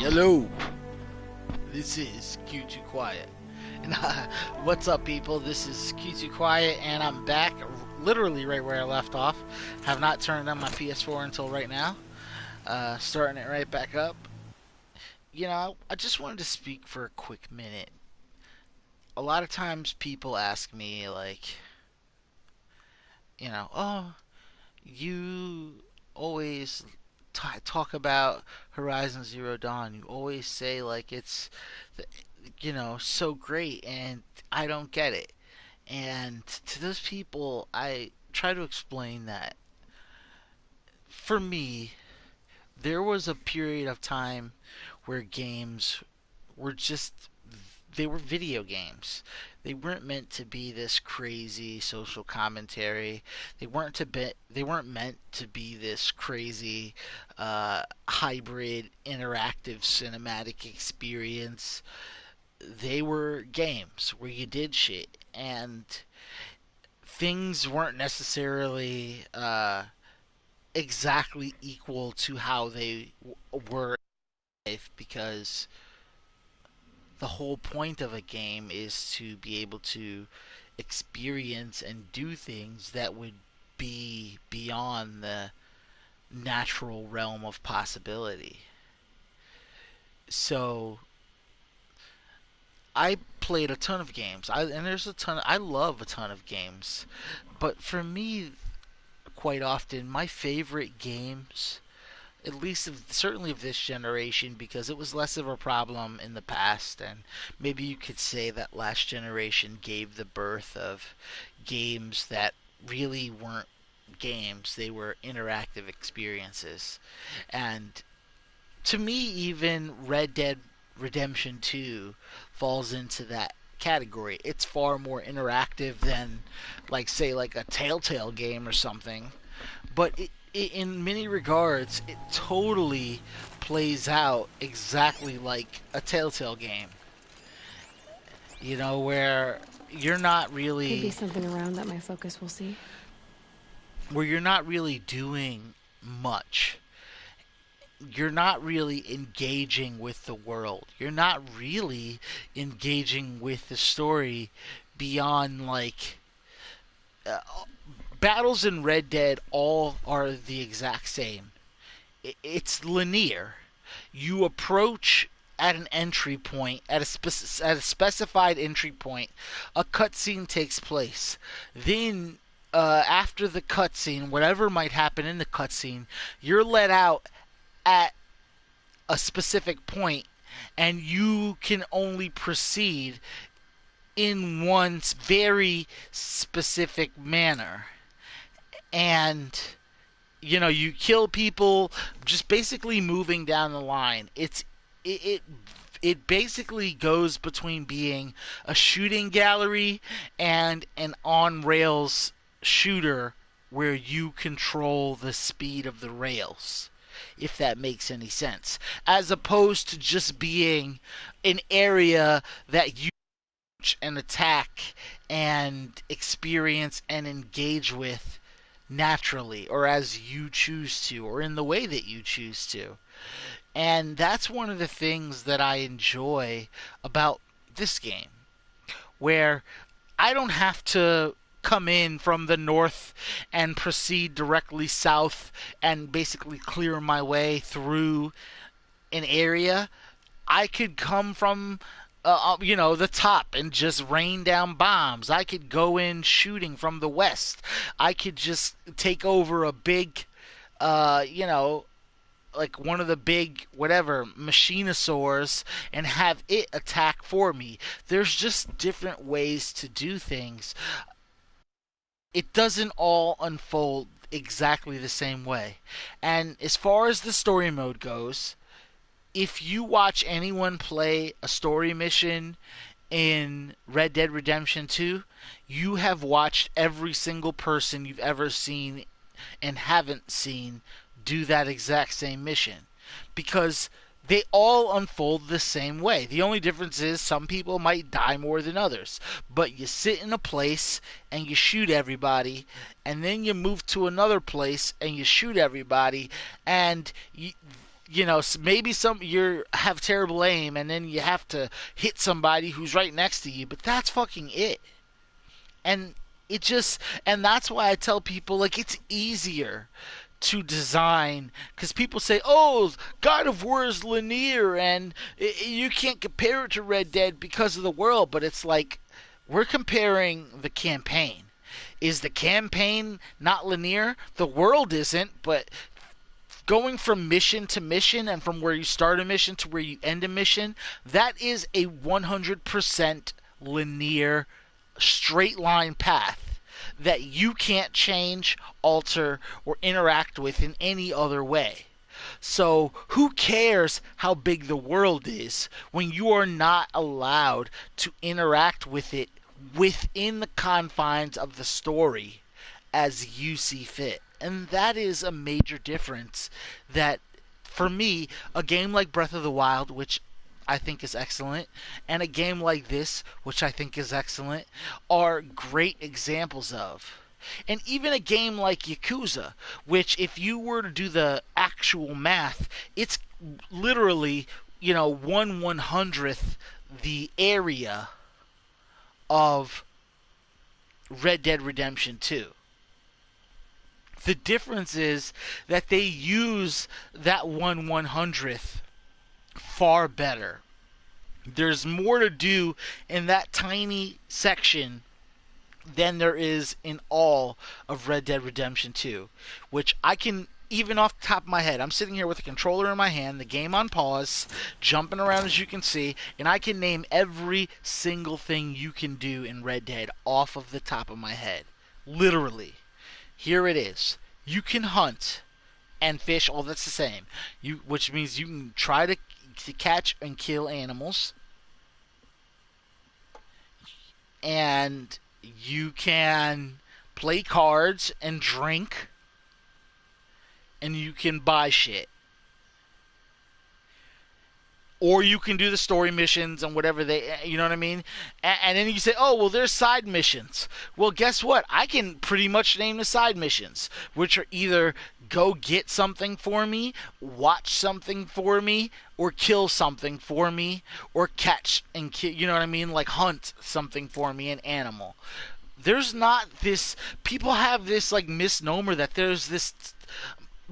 Hello, this is Q2 Quiet. And what's up, people? This is Q2 Quiet, and I'm back literally right where I left off. Have not turned on my PS4 until right now. Starting it right back up. I just wanted to speak for a quick minute. A lot of times people ask me, like, oh, you always talk about Horizon Zero Dawn. You always say, like, it's so great, and I don't get it. And to those people, I try to explain that for me, there was a period of time where games were just they were video games. They weren't meant to be this crazy social commentary. They weren't meant to be this crazy hybrid interactive cinematic experience. They were games where you did shit, and things weren't necessarily exactly equal to how they were in life, because the whole point of a game is to be able to experience and do things that would be beyond the natural realm of possibility. So I played a ton of games. And there's a ton. I love a ton of games, but for me, quite often, my favorite games, at least certainly of this generation, because it was less of a problem in the past, and maybe you could say that last generation gave the birth of games that really weren't games, they were interactive experiences. And to me, even Red Dead Redemption 2 falls into that category. It's far more interactive than, like, say, like a Telltale game or something, but in many regards, it totally plays out exactly like a Telltale game. Where you're not Could be really something around that my focus will see. doing much. You're not really engaging with the world. You're not really engaging with the story beyond, like, uh, battles in Red Dead all are the exact same. It's linear. You approach at an entry point, at a specified entry point. A cutscene takes place. Then, after the cutscene, whatever might happen in the cutscene, you're let out at a specific point, and you can only proceed in one very specific manner. And you kill people just basically moving down the line. It basically goes between being a shooting gallery and an on rails shooter where you control the speed of the rails, if that makes any sense, as opposed to just being an area that you and attack and experience and engage with naturally, or as you choose to, or in the way that you choose to. And that's one of the things that I enjoy about this game, where I don't have to come in from the north and proceed directly south and basically clear my way through an area. I could come from the top and just rain down bombs. I could go in shooting from the west. I could just take over a big, like one of the big whatever machinosaurs and have it attack for me. There's just different ways to do things. It doesn't all unfold exactly the same way. And as far as the story mode goes, if you watch anyone play a story mission in Red Dead Redemption 2, you have watched every single person you've ever seen and haven't seen do that exact same mission, because they all unfold the same way. The only difference is some people might die more than others, but you sit in a place and you shoot everybody, and then you move to another place and you shoot everybody, and maybe you have terrible aim, and then you have to hit somebody who's right next to you, but that's fucking it. And it just, and that's why I tell people, like, it's easier to design, because people say, "Oh, God of War is linear and you can't compare it to Red Dead because of the world." But it's like, we're comparing the campaign. Is the campaign not linear? The world isn't, but going from mission to mission and from where you start a mission to where you end a mission, that is a 100% linear straight line path that you can't change, alter, or interact with in any other way. So, who cares how big the world is when you are not allowed to interact with it within the confines of the story as you see fit? And that is a major difference that, for me, a game like Breath of the Wild, which I think is excellent, and a game like this, which I think is excellent, are great examples of. And even a game like Yakuza, which, if you were to do the actual math, it's literally, 1/100th the area of Red Dead Redemption 2. The difference is that they use that 1/100th far better. There's more to do in that tiny section than there is in all of Red Dead Redemption 2, which I can, even off the top of my head, I'm sitting here with a controller in my hand, the game on pause, jumping around as you can see, and I can name every single thing you can do in Red Dead off of the top of my head. Literally. Here it is. You can hunt and fish, all that's the same. Which means you can try to catch and kill animals. And you can play cards and drink. And you can buy shit. Or you can do the story missions and whatever you know what I mean? And then you say, "Oh, well, there's side missions." Well, guess what? I can pretty much name the side missions, which are either go get something for me, watch something for me, or kill something for me, or catch and kill, you know what I mean? Like hunt something for me, an animal. There's not this, people have this like misnomer that there's this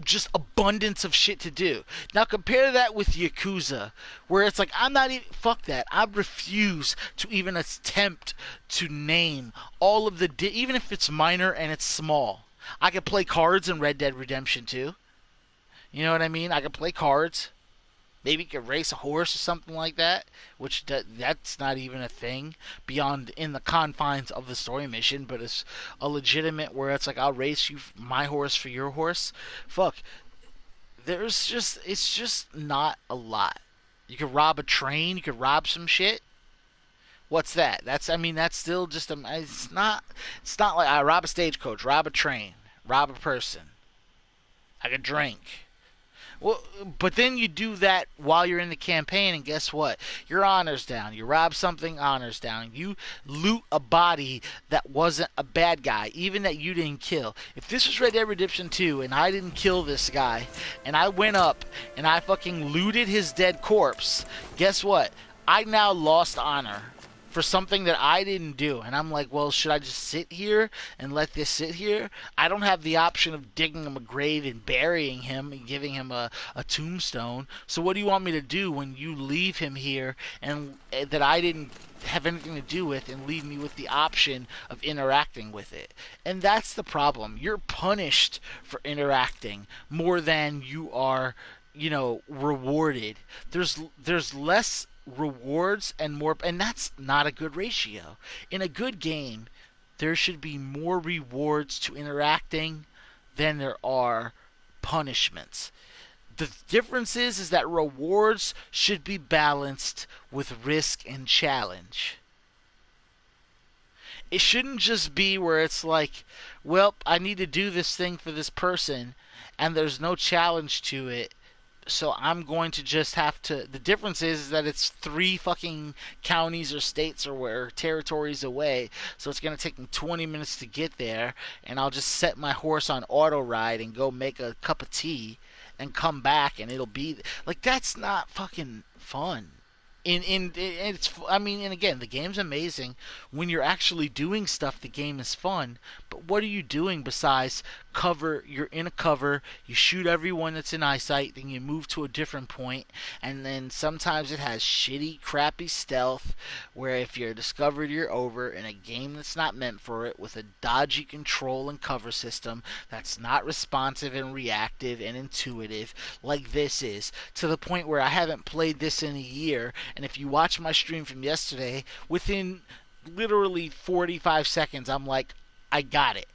just abundance of shit to do. Now compare that with Yakuza, where it's like, I'm not even, fuck that. I refuse to even attempt to name all of the, even if it's minor and it's small. I could play cards in Red Dead Redemption 2. You know what I mean? I could play cards. Maybe you could race a horse or something like that, which that's not even a thing beyond in the confines of the story mission, but it's a legitimate where it's like, I'll race you my horse for your horse. Fuck. It's just not a lot. You could rob a train, you could rob some shit. What's that? That's still just it's not like I rob a stagecoach, rob a train, rob a person. I could drink. Well, but then you do that while you're in the campaign, and guess what? Your honor's down. You rob something, honor's down. You loot a body that wasn't a bad guy, even that you didn't kill. If this was Red Dead Redemption 2 and I didn't kill this guy, and I went up and I fucking looted his dead corpse, guess what? I now lost honor for something that I didn't do. And I'm like, well, should I just sit here and let this sit here? I don't have the option of digging him a grave and burying him and giving him a tombstone. So what do you want me to do when you leave him here and that I didn't have anything to do with, and leave me with the option of interacting with it? And that's the problem. You're punished for interacting more than you are, rewarded. There's less rewards and more, and that's not a good ratio. In a good game, there should be more rewards to interacting than there are punishments. The difference is that rewards should be balanced with risk and challenge. It shouldn't just be where it's like, well, I need to do this thing for this person and there's no challenge to it, so I'm going to just have to. The difference is that it's 3 fucking counties or states or territories away, so it's going to take me 20 minutes to get there, and I'll just set my horse on auto ride and go make a cup of tea, and come back and it'll be like that's not fucking fun. It's I mean, and again, the game's amazing when you're actually doing stuff. The game is fun, but what are you doing besides cover? You're in a cover, you shoot everyone that's in eyesight, then you move to a different point, and then sometimes it has shitty, crappy stealth where if you're discovered, you're over in a game that's not meant for it with a dodgy control and cover system that's not responsive and reactive and intuitive like this is, to the point where I haven't played this in a year. And if you watch my stream from yesterday, within literally 45 seconds, I'm like, I got it.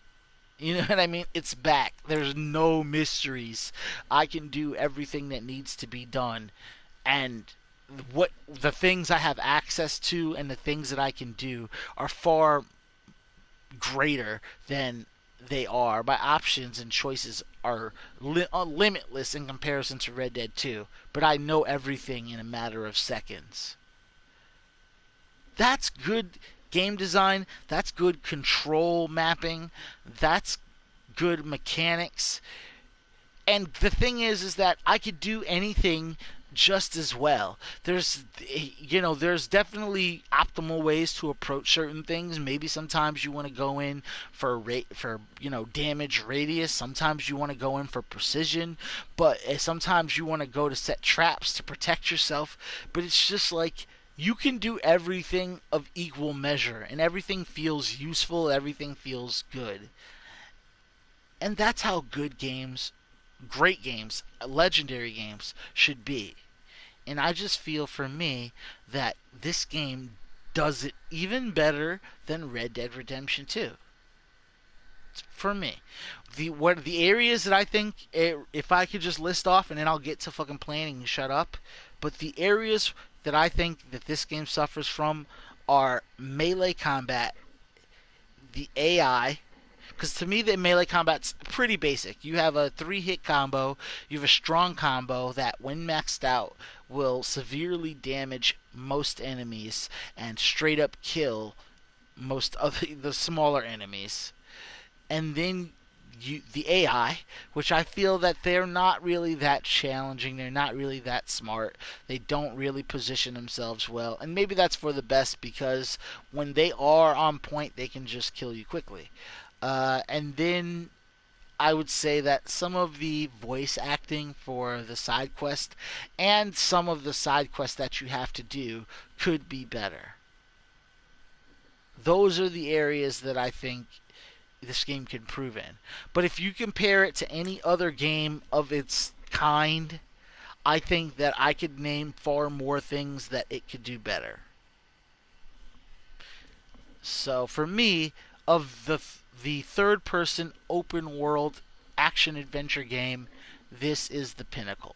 You know what I mean? It's back. There's no mysteries. I can do everything that needs to be done. And what the things I have access to and the things that I can do are far greater than they are. My options and choices are limitless in comparison to Red Dead 2, but I know everything in a matter of seconds. That's good game design, that's good control mapping, that's good mechanics. And the thing is that I could do anything just as well. There's definitely optimal ways to approach certain things. Maybe sometimes you want to go in for damage radius. Sometimes you want to go in for precision, but sometimes you want to go to set traps to protect yourself. But it's just like you can do everything of equal measure, and everything feels useful. Everything feels good, and that's how good games, great games, legendary games should be. And I just feel for me that this game does it even better than Red Dead Redemption 2. For me, the areas that I think, if I could just list off and then I'll get to fucking planning and shut up, but the areas that I think that this game suffers from are melee combat, the AI, because to me, the melee combat's pretty basic. You have a 3-hit combo. You have a strong combo that, when maxed out, will severely damage most enemies and straight up kill most of the smaller enemies. And then the AI, which I feel that they're not really that challenging. They're not really that smart. They don't really position themselves well. And maybe that's for the best, because when they are on point, they can just kill you quickly. And then I would say that some of the voice acting for the side quest and some of the side quests that you have to do could be better. Those are the areas that I think this game can improve in. But if you compare it to any other game of its kind, I think that I could name far more things that it could do better. So for me, of the third person open world action adventure game, this is the pinnacle.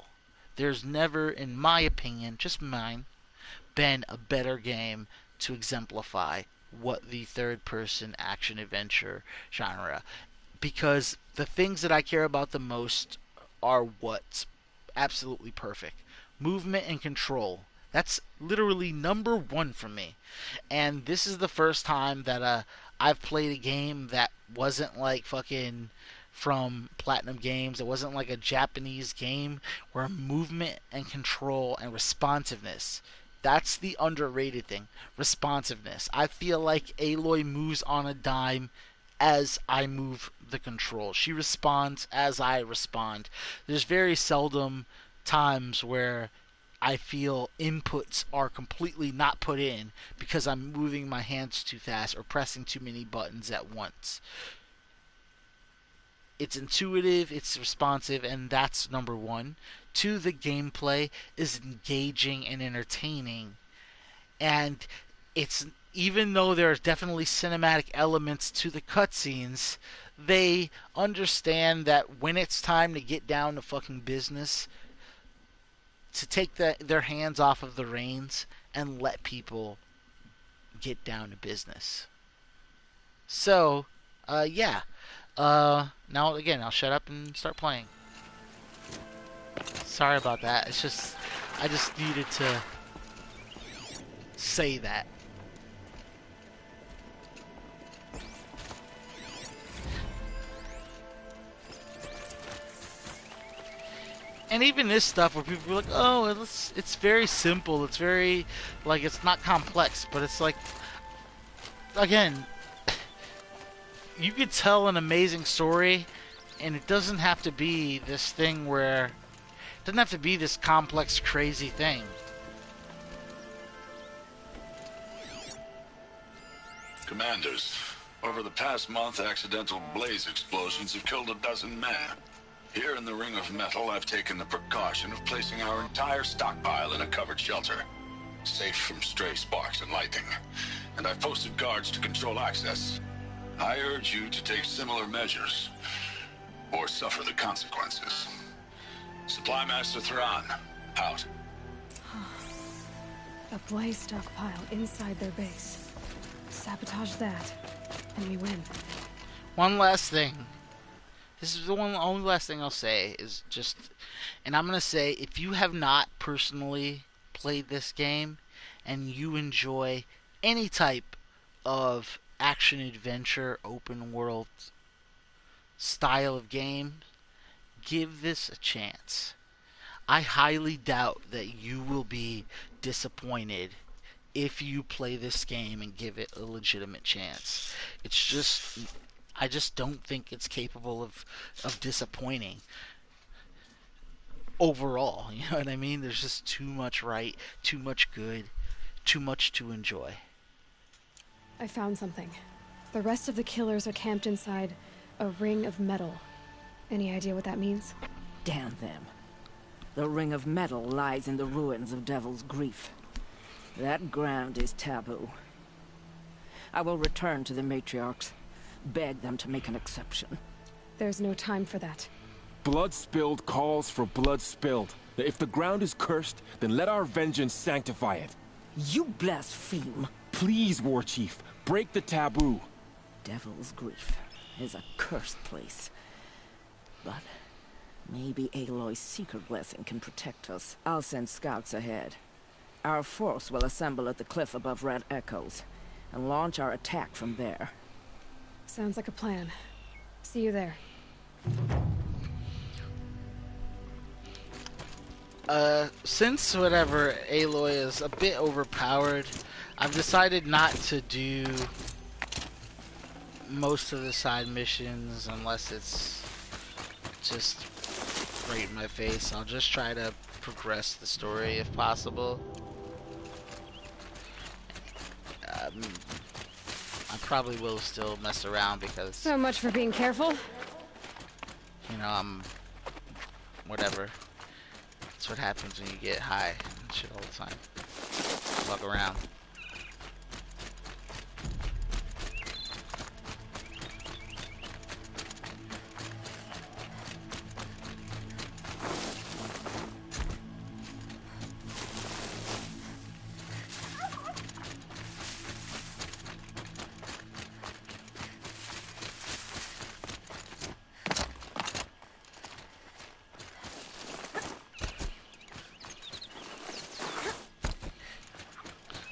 There's never, in my opinion, just mine, been a better game to exemplify what the third person action adventure genre, because the things that I care about the most are what's absolutely perfect. Movement and control. That's literally number one for me. And this is the first time that I've played a game that wasn't like fucking from Platinum Games. It wasn't like a Japanese game where movement and control and responsiveness. That's the underrated thing. Responsiveness. I feel like Aloy moves on a dime as I move the control. She responds as I respond. There's very seldom times where I feel inputs are completely not put in because I'm moving my hands too fast or pressing too many buttons at once. It's intuitive, it's responsive, and that's number one. Two, the gameplay is engaging and entertaining. And it's, even though there are definitely cinematic elements to the cutscenes, they understand that when it's time to get down to fucking business, to take their hands off of the reins and let people get down to business. So, yeah. Now again, I'll shut up and start playing. Sorry about that. It's just, I just needed to say that. And even this stuff where people are like, oh, it's very simple. It's very, like, it's not complex. But it's like, again, you could tell an amazing story, and it doesn't have to be this thing where, it doesn't have to be this complex, crazy thing. Commanders, over the past month, accidental blaze explosions have killed 12 men. Here in the Ring of Metal, I've taken the precaution of placing our entire stockpile in a covered shelter, safe from stray sparks and lightning. And I've posted guards to control access. I urge you to take similar measures, or suffer the consequences. Supply Master Thrawn, out. A blaze stockpile inside their base. Sabotage that, and we win. One last thing. This is the only last thing I'll say is just, and I'm gonna say, if you have not personally played this game and you enjoy any type of action adventure open world style of game, give this a chance. I highly doubt that you will be disappointed if you play this game and give it a legitimate chance. It's just, I just don't think it's capable of disappointing overall. You know what I mean? There's just too much right, too much good, too much to enjoy. I found something. The rest of the killers are camped inside a ring of metal. Any idea what that means? Damn them. The Ring of Metal lies in the ruins of Devil's Grief. That ground is taboo. I will return to the matriarchs, beg them to make an exception. There's no time for that. Blood spilled calls for blood spilled. If the ground is cursed, then let our vengeance sanctify it. You blaspheme. Please, War Chief, break the taboo. Devil's Grief is a cursed place. But maybe Aloy's secret blessing can protect us. I'll send scouts ahead. Our force will assemble at the cliff above Red Echoes, and launch our attack from there. Sounds like a plan. See you there. Since whatever, Aloy is a bit overpowered, I've decided not to do most of the side missions unless it's just right in my face. I'll just try to progress the story if possible. I probably will still mess around because, So much for being careful. you know, I'm whatever. That's what happens when you get high and shit all the time. Walk around.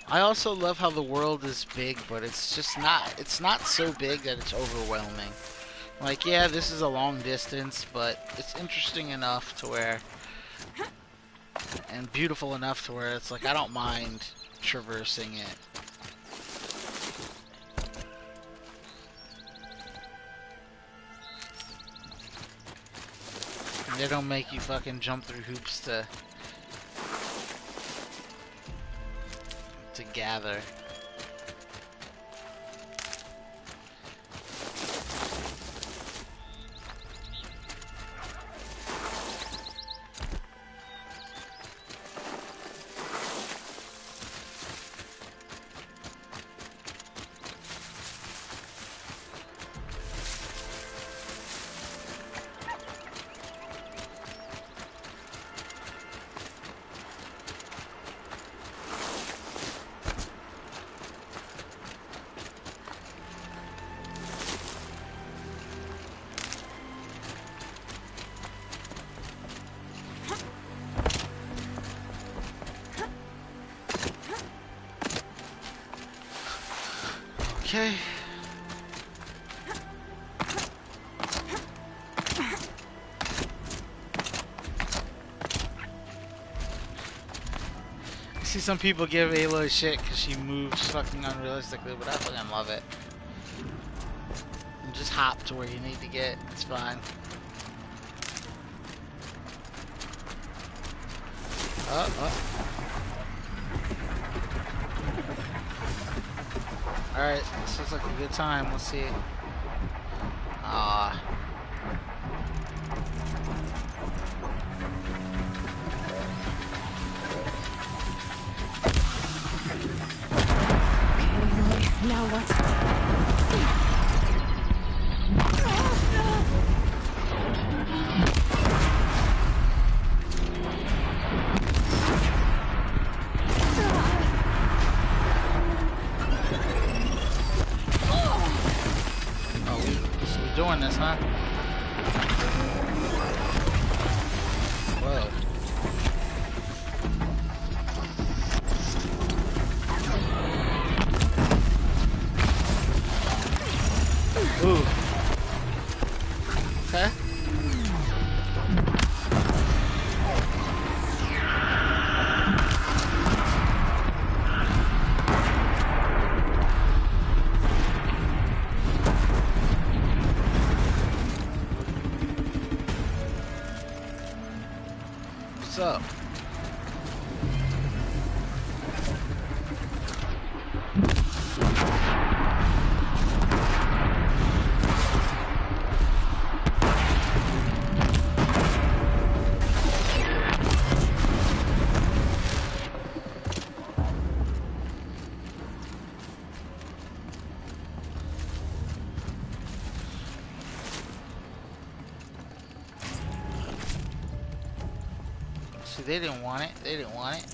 I also love how the world is big, but it's just not, it's not so big that it's overwhelming. Like, yeah, this is a long distance, but it's interesting enough to where, and beautiful enough to where it's like, I don't mind traversing it. And they don't make you fucking jump through hoops to gather. Okay. See some people give Aloy shit because she moves fucking unrealistically, but I fucking love it. And just hop to where you need to get. It's fine. Alright, this looks like a good time. Let's see. Ah. Now what? So we're doing this, huh? Whoa. Ooh. Okay. What's up? See, they didn't want it. They didn't want it.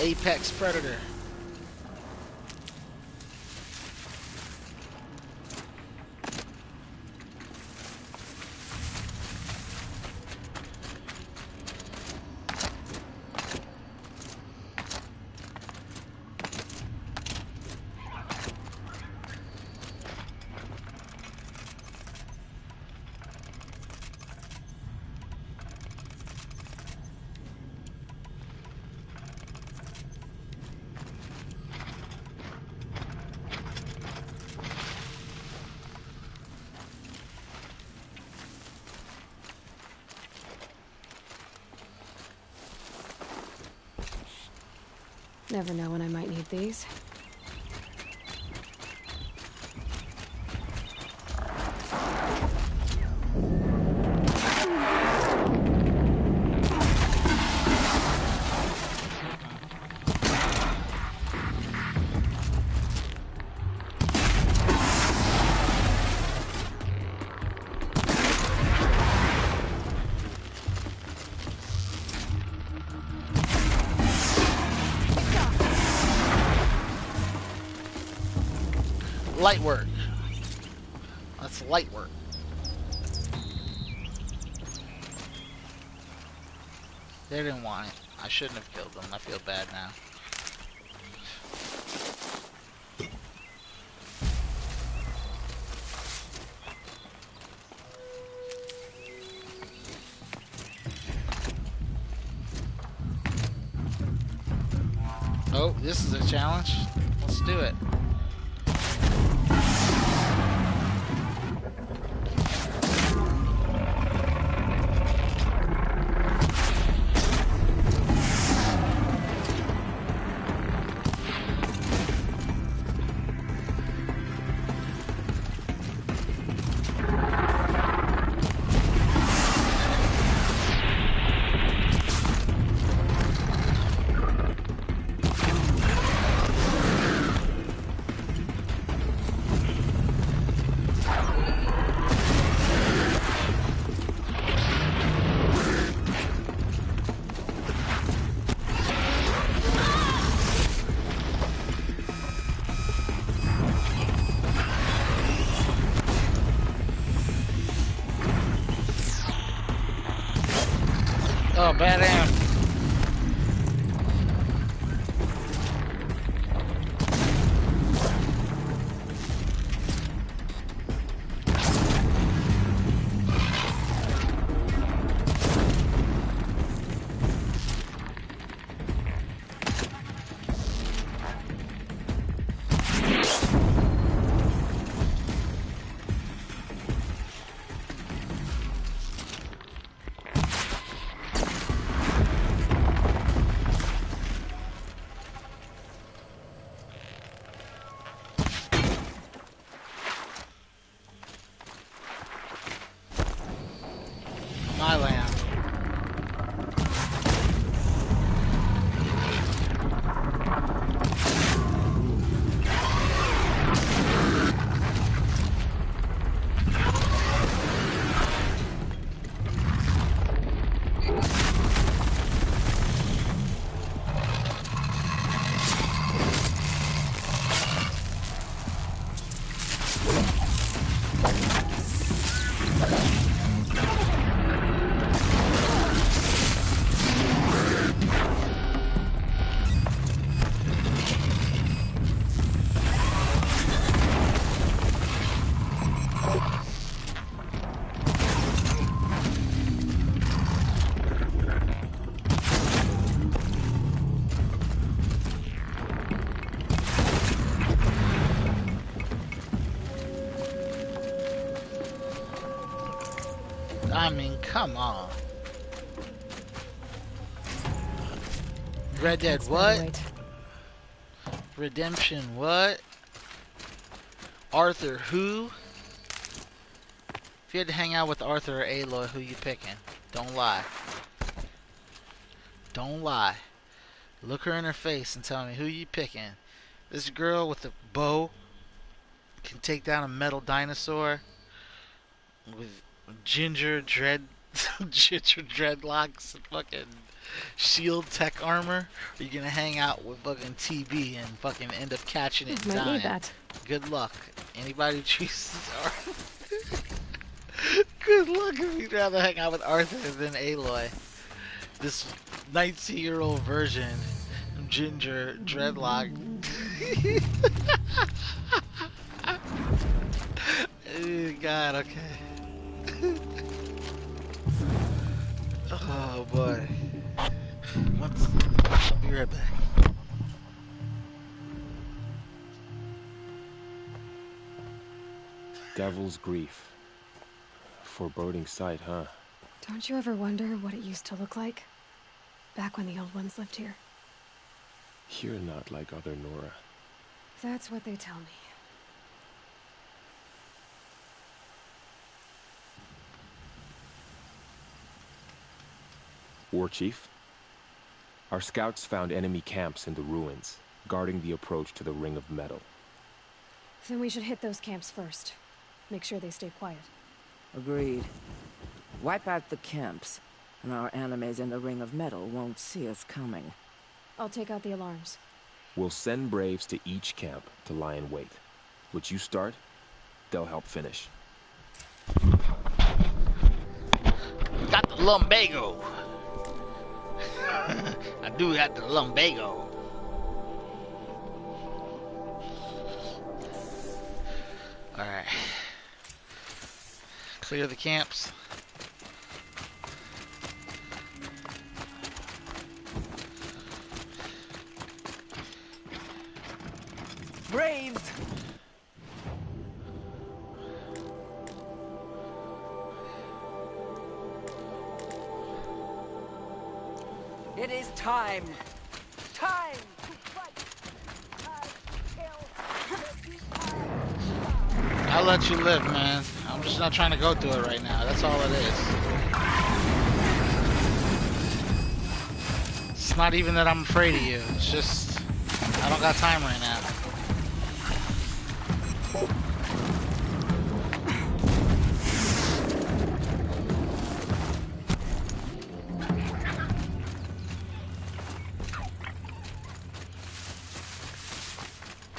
Apex Predator. Never know when I might need these. Light work. That's light work. They didn't want it. I shouldn't have killed them. I feel bad now. Oh, this is a challenge. Let's do it. Oh, badass. My land. I mean, come on. Red Dead That's what? Redwood. Redemption what? Arthur who? If you had to hang out with Arthur or Aloy, who you picking? Don't lie. Don't lie. Look her in her face and tell me who you picking. This girl with a bow can take down a metal dinosaur with ginger dreadlocks and fucking shield tech armor. Or you gonna hang out with fucking TB and fucking end up catching it and Might dying? need that. Good luck. Anybody who chooses Arthur. Good luck if you'd rather hang out with Arthur than Aloy. This 19-year-old version of ginger dreadlock. God, okay. Oh boy. I'll be right back. Devil's Grief. Foreboding sight, huh? Don't you ever wonder what it used to look like? Back when the old ones lived here. You're not like other Nora. That's what they tell me. War Chief? Our scouts found enemy camps in the ruins, guarding the approach to the Ring of Metal. Then we should hit those camps first. Make sure they stay quiet. Agreed. Wipe out the camps, and our enemies in the Ring of Metal won't see us coming. I'll take out the alarms. We'll send Braves to each camp to lie in wait. What you start, they'll help finish. Got the lumbago. I do got the lumbago. Alright. Clear the camps. Braves! It is time! Time to fight! Time to kill! I'll let you live, man. I'm just not trying to go through it right now. That's all it is. It's not even that I'm afraid of you. It's just, I don't got time right now.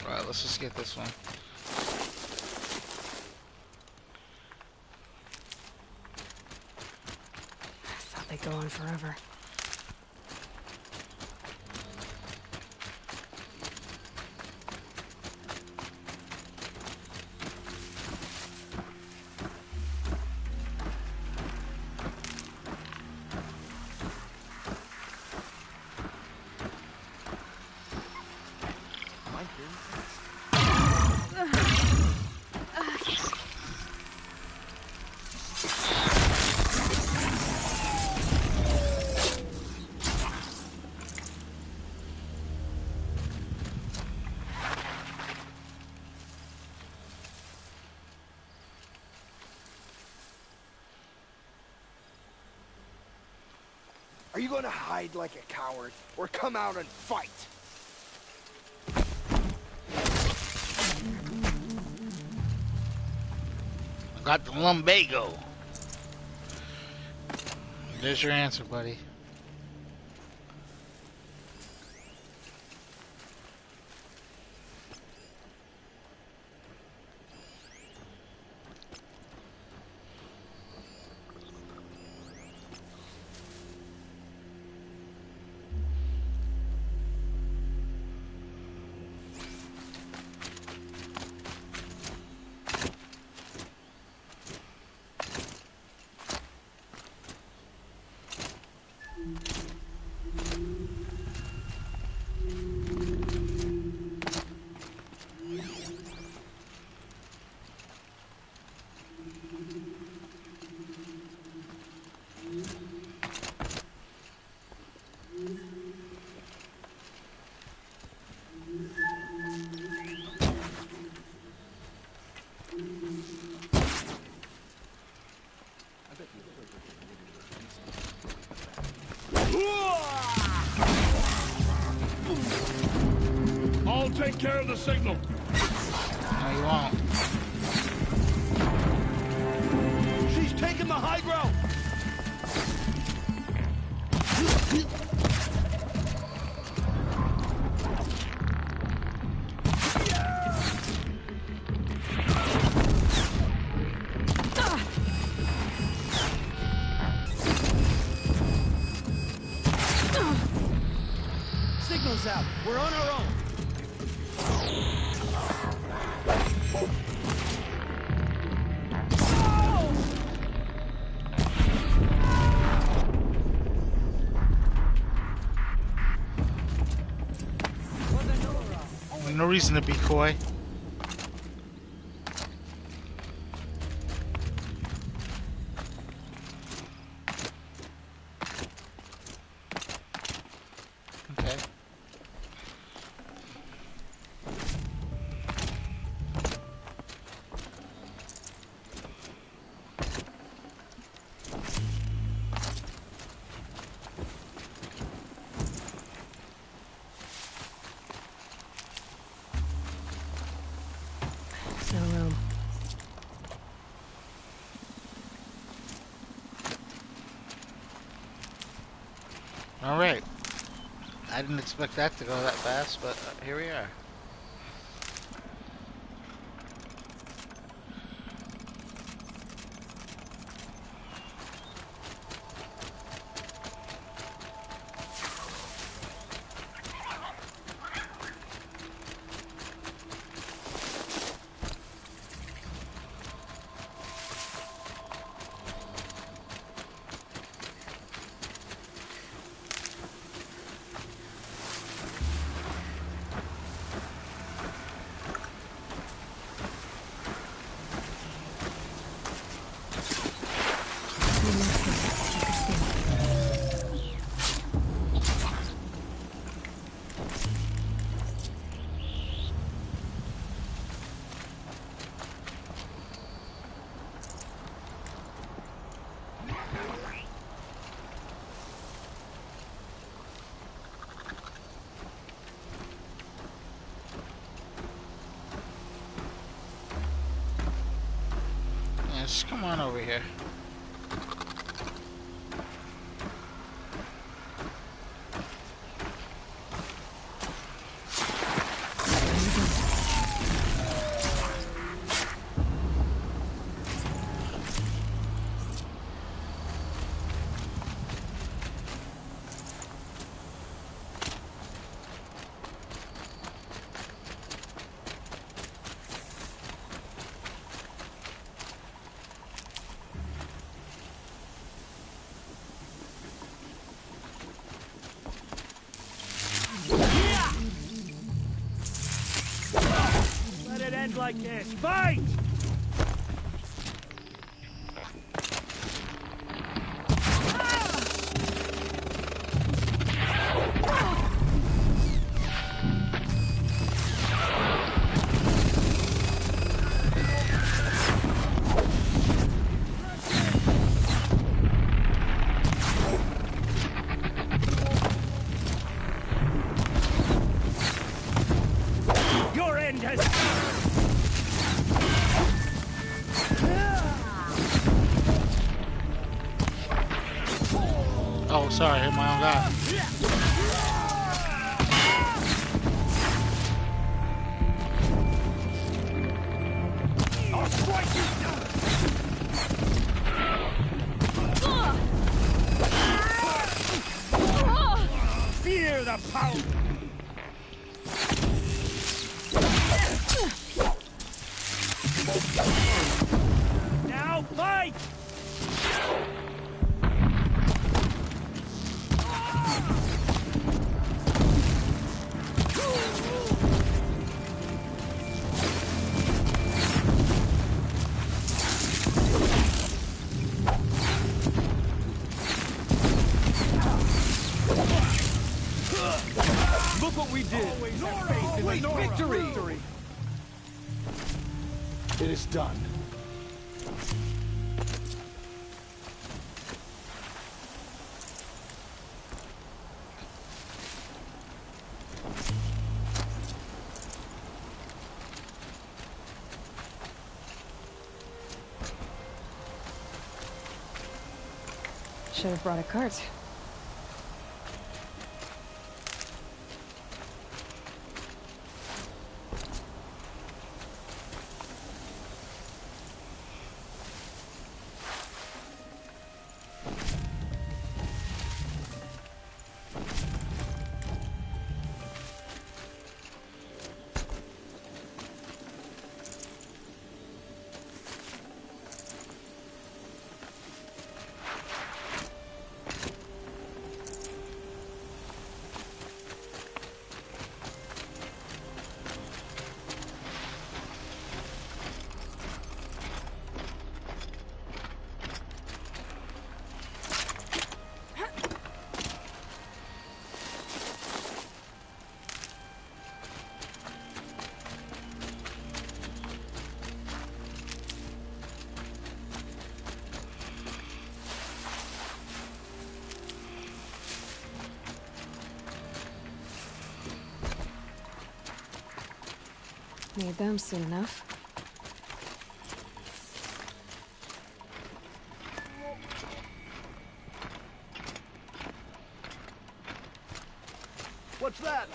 Alright, let's just get this one. They go on forever. Are you gonna hide like a coward, or come out and fight? I got the lumbago. There's your answer, buddy. I'll take care of the signal. No, you won't. She's taking the high ground. Signal's out. We're on our own. No reason to be coy. Okay. No room. All right. I didn't expect that to go that fast, but here we are. Yes, come on over here. like this. Fight! Your end has Oh, sorry, I hit my own guy. I'll strike you down! Fear the power! Now fight! Look what we did! Always victory! It is done. Should have brought a cart. Need them soon enough. What's that?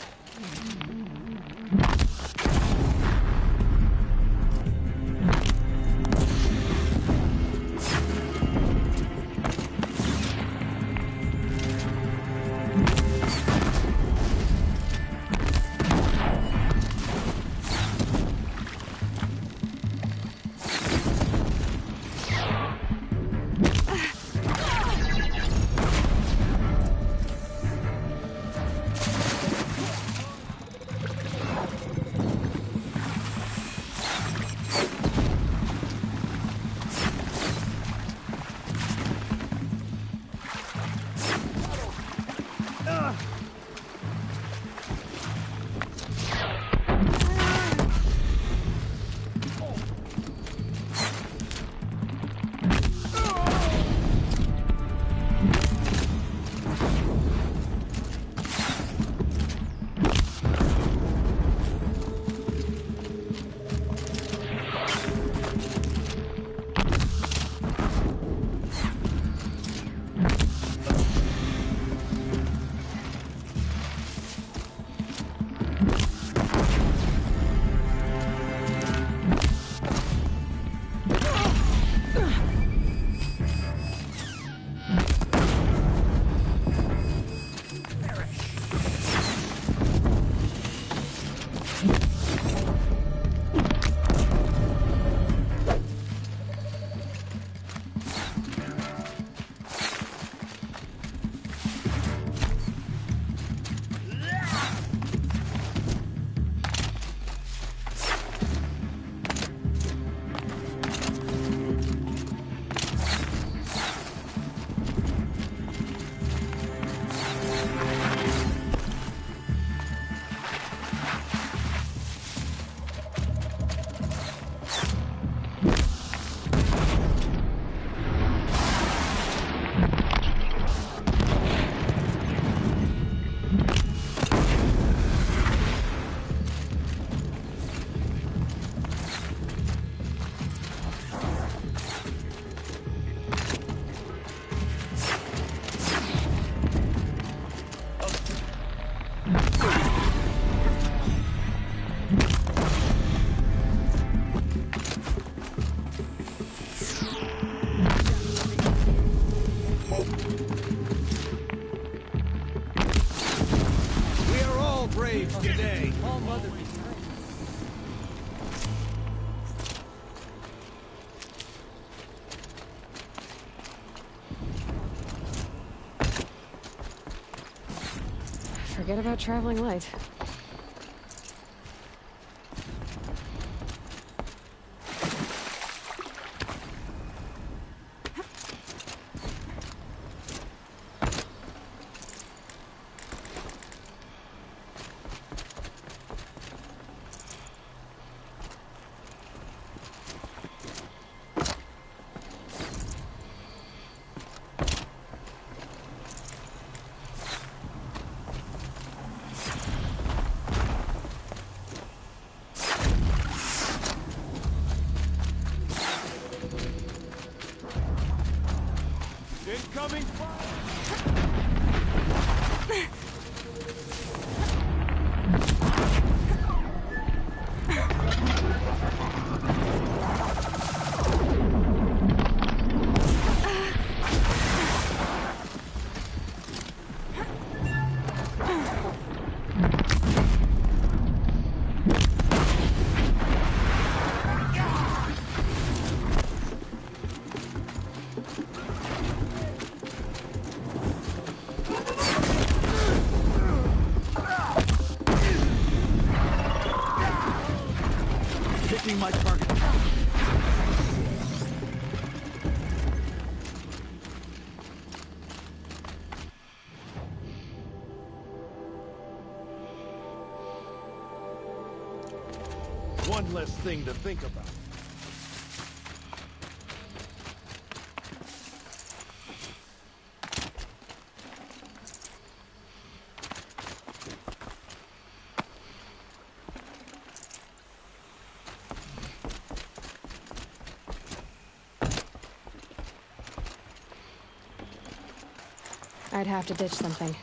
Forget about traveling light. Incoming fire! Picking my target. One less thing to think about. I'd have to ditch something.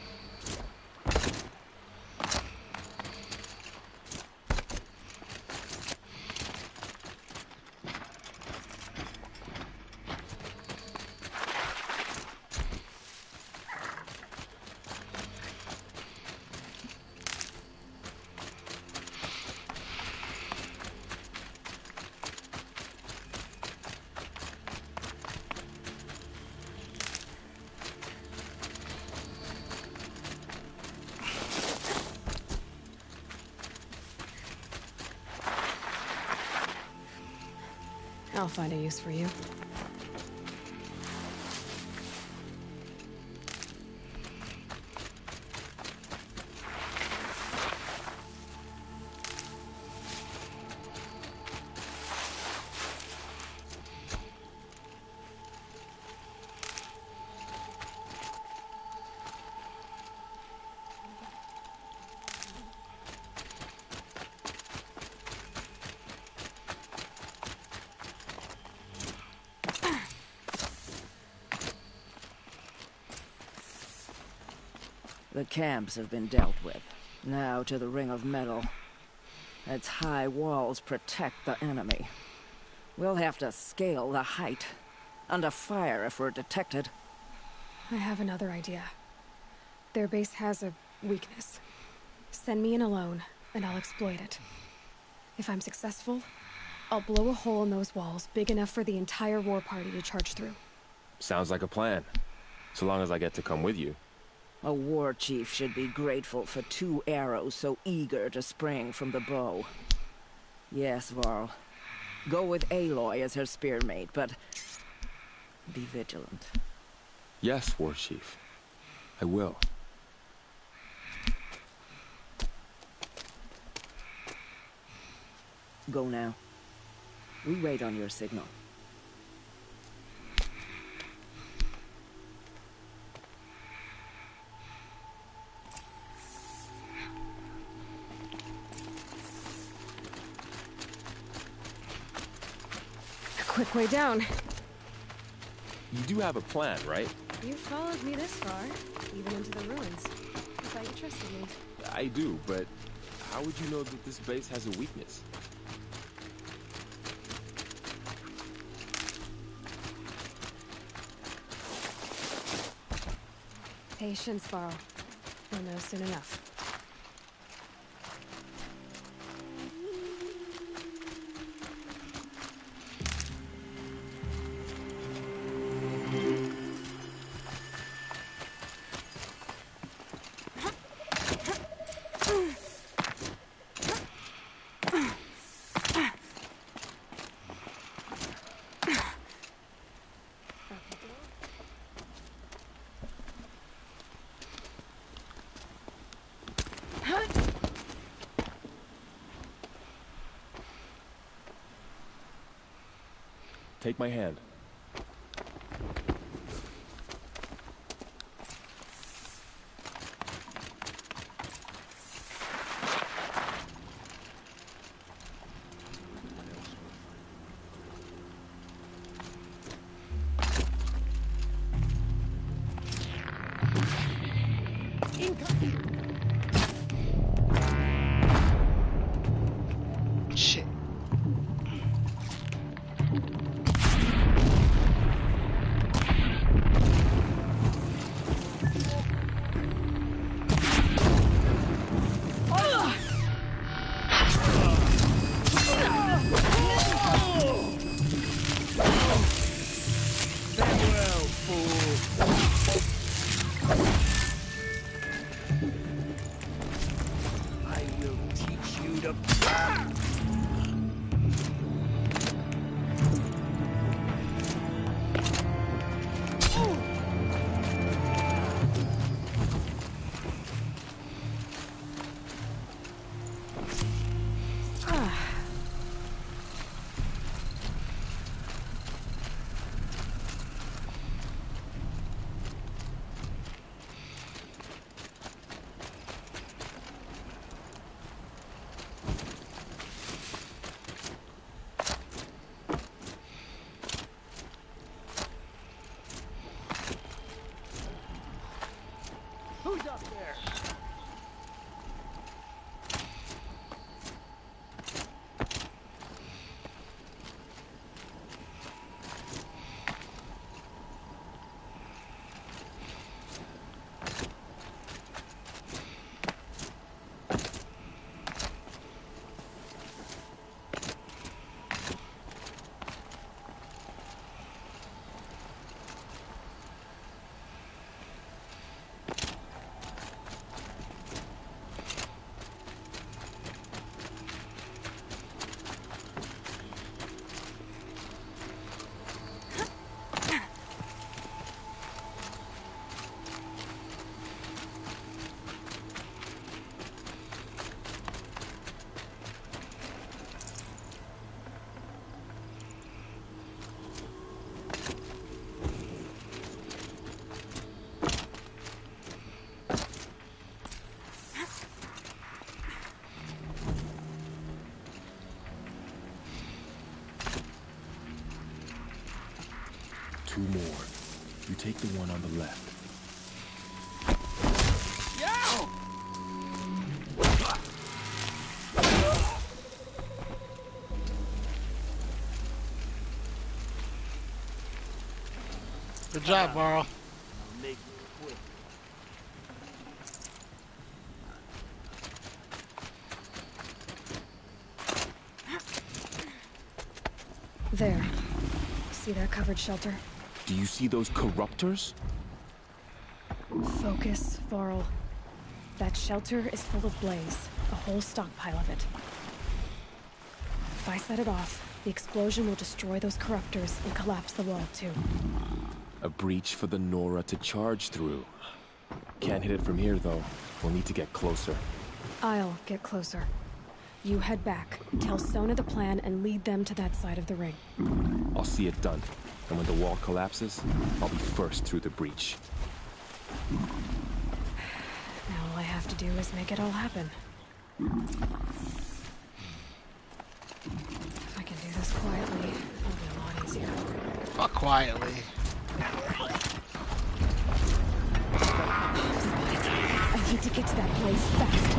I'll find a use for you. The camps have been dealt with. Now to the Ring of Metal. Its high walls protect the enemy. We'll have to scale the height. Under fire if we're detected. I have another idea. Their base has a weakness. Send me in alone, and I'll exploit it. If I'm successful, I'll blow a hole in those walls big enough for the entire war party to charge through. Sounds like a plan. So long as I get to come with you. A war chief should be grateful for 2 arrows so eager to spring from the bow. Yes, Varl. Go with Aloy as her spearmate, but be vigilant. Yes, War Chief. I will. Go now. We wait on your signal. Quick way down. You do have a plan, right? You followed me this far, even into the ruins. I thought you trusted me. I do, but how would you know that this base has a weakness? Patience, Varl. You'll know soon enough. Take my hand. Shit. Farewell, fool. I will teach you to... Who's up there? Two more. You take the one on the left. Good job, Varl. Make it quick. There. See that covered shelter? Do you see those corruptors? Focus, Varl. That shelter is full of blaze. A whole stockpile of it. If I set it off, the explosion will destroy those corruptors and collapse the wall, too. A breach for the Nora to charge through. Can't hit it from here, though. We'll need to get closer. I'll get closer. You head back, tell Sona the plan, and lead them to that side of the ring. I'll see it done. And when the wall collapses, I'll be first through the breach. Now all I have to do is make it all happen. If I can do this quietly, it'll be a lot easier. Fuck quietly. I need to get to that place fast.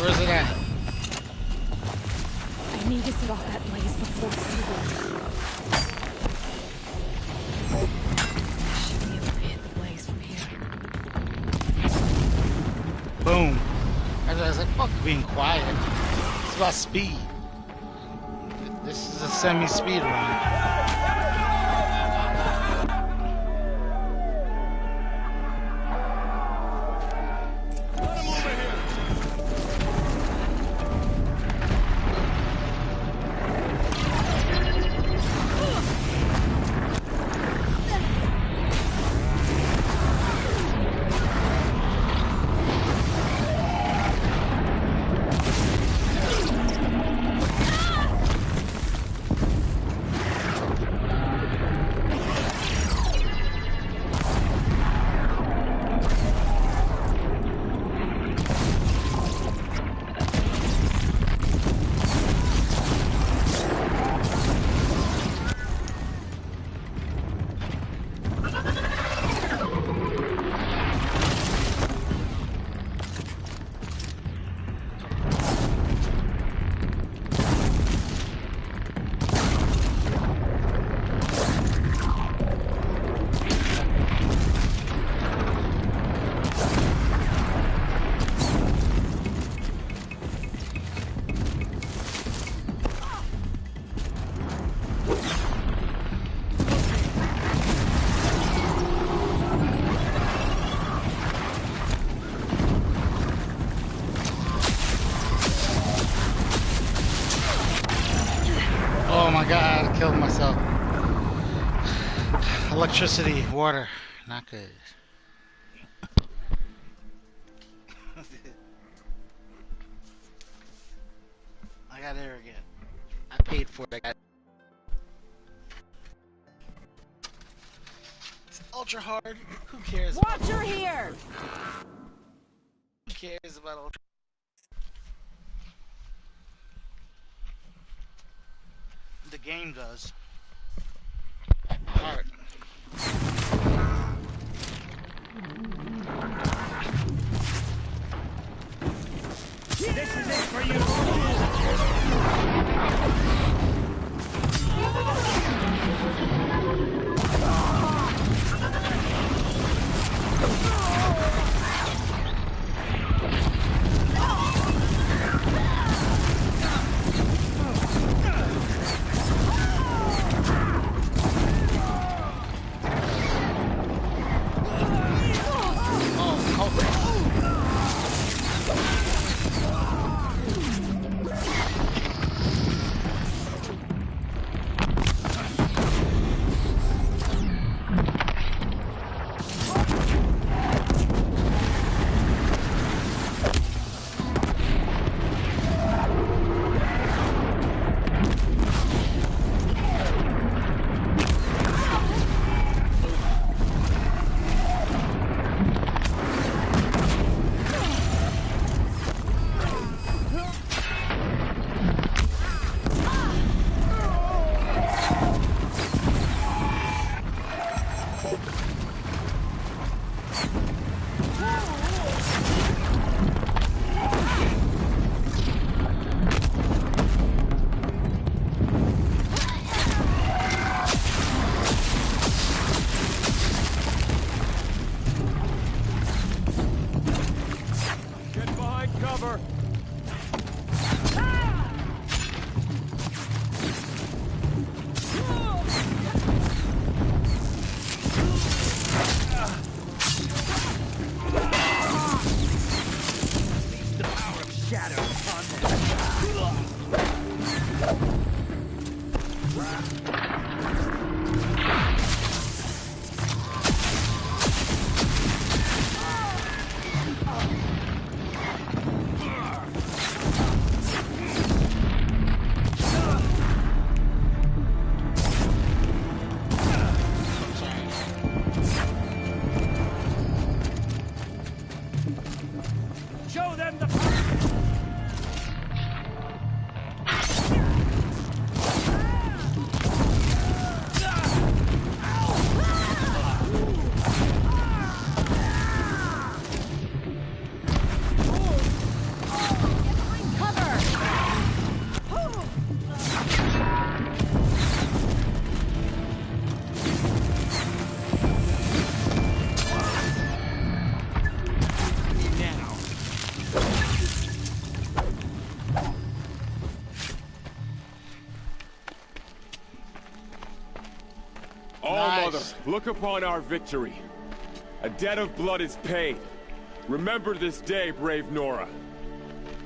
Where's it at? I need to set off that blaze before it's too late. I should be able to hit the blaze from here. Boom. I was like, fuck being quiet. It's about speed. This is a semi-speed run. god, I killed myself. Electricity, water, not good. I got arrogant. I paid for it. I got it's ultra hard. Who cares? Watcher here! Who cares about ultra? The game does. Alright. This is it for you! Look upon our victory. A debt of blood is paid. Remember this day, brave Nora.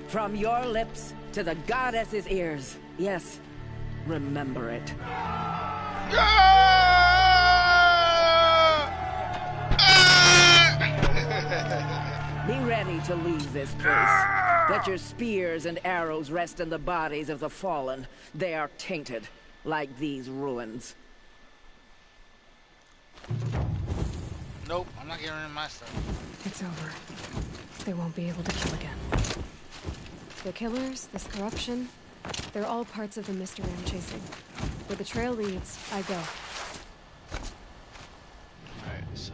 From your lips to the goddess's ears. Yes, remember it. Be ready to leave this place. Let your spears and arrows rest in the bodies of the fallen. They are tainted, like these ruins. Nope, I'm not getting rid of my stuff. It's over. They won't be able to kill again. The killers, this corruption, they're all parts of the mystery I'm chasing. Where the trail leads, I go. Alright, so...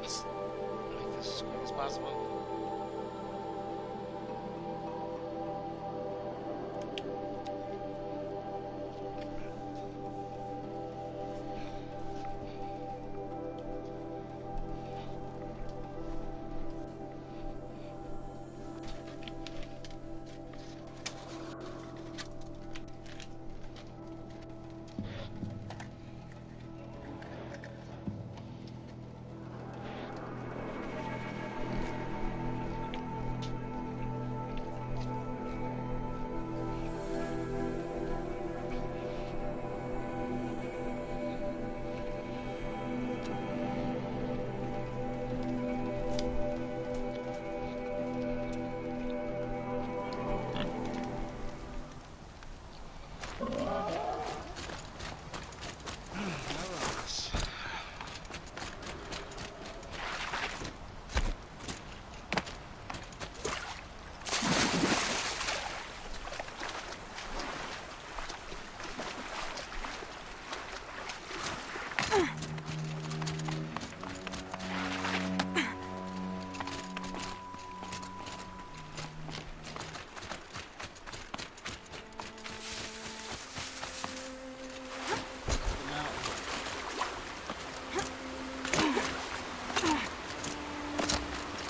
let's make this as quick as possible.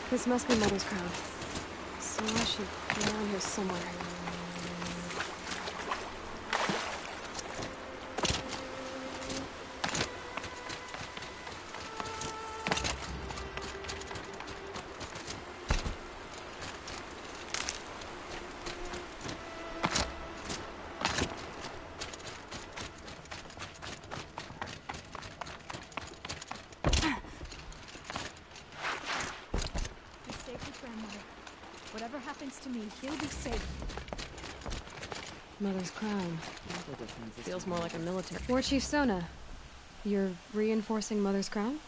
This must be Mother's crown. So I should be around here somewhere. Whatever happens to me, he'll be safe. Mother's crown. Feels more like a military. War Chief Sona, you're reinforcing Mother's crown?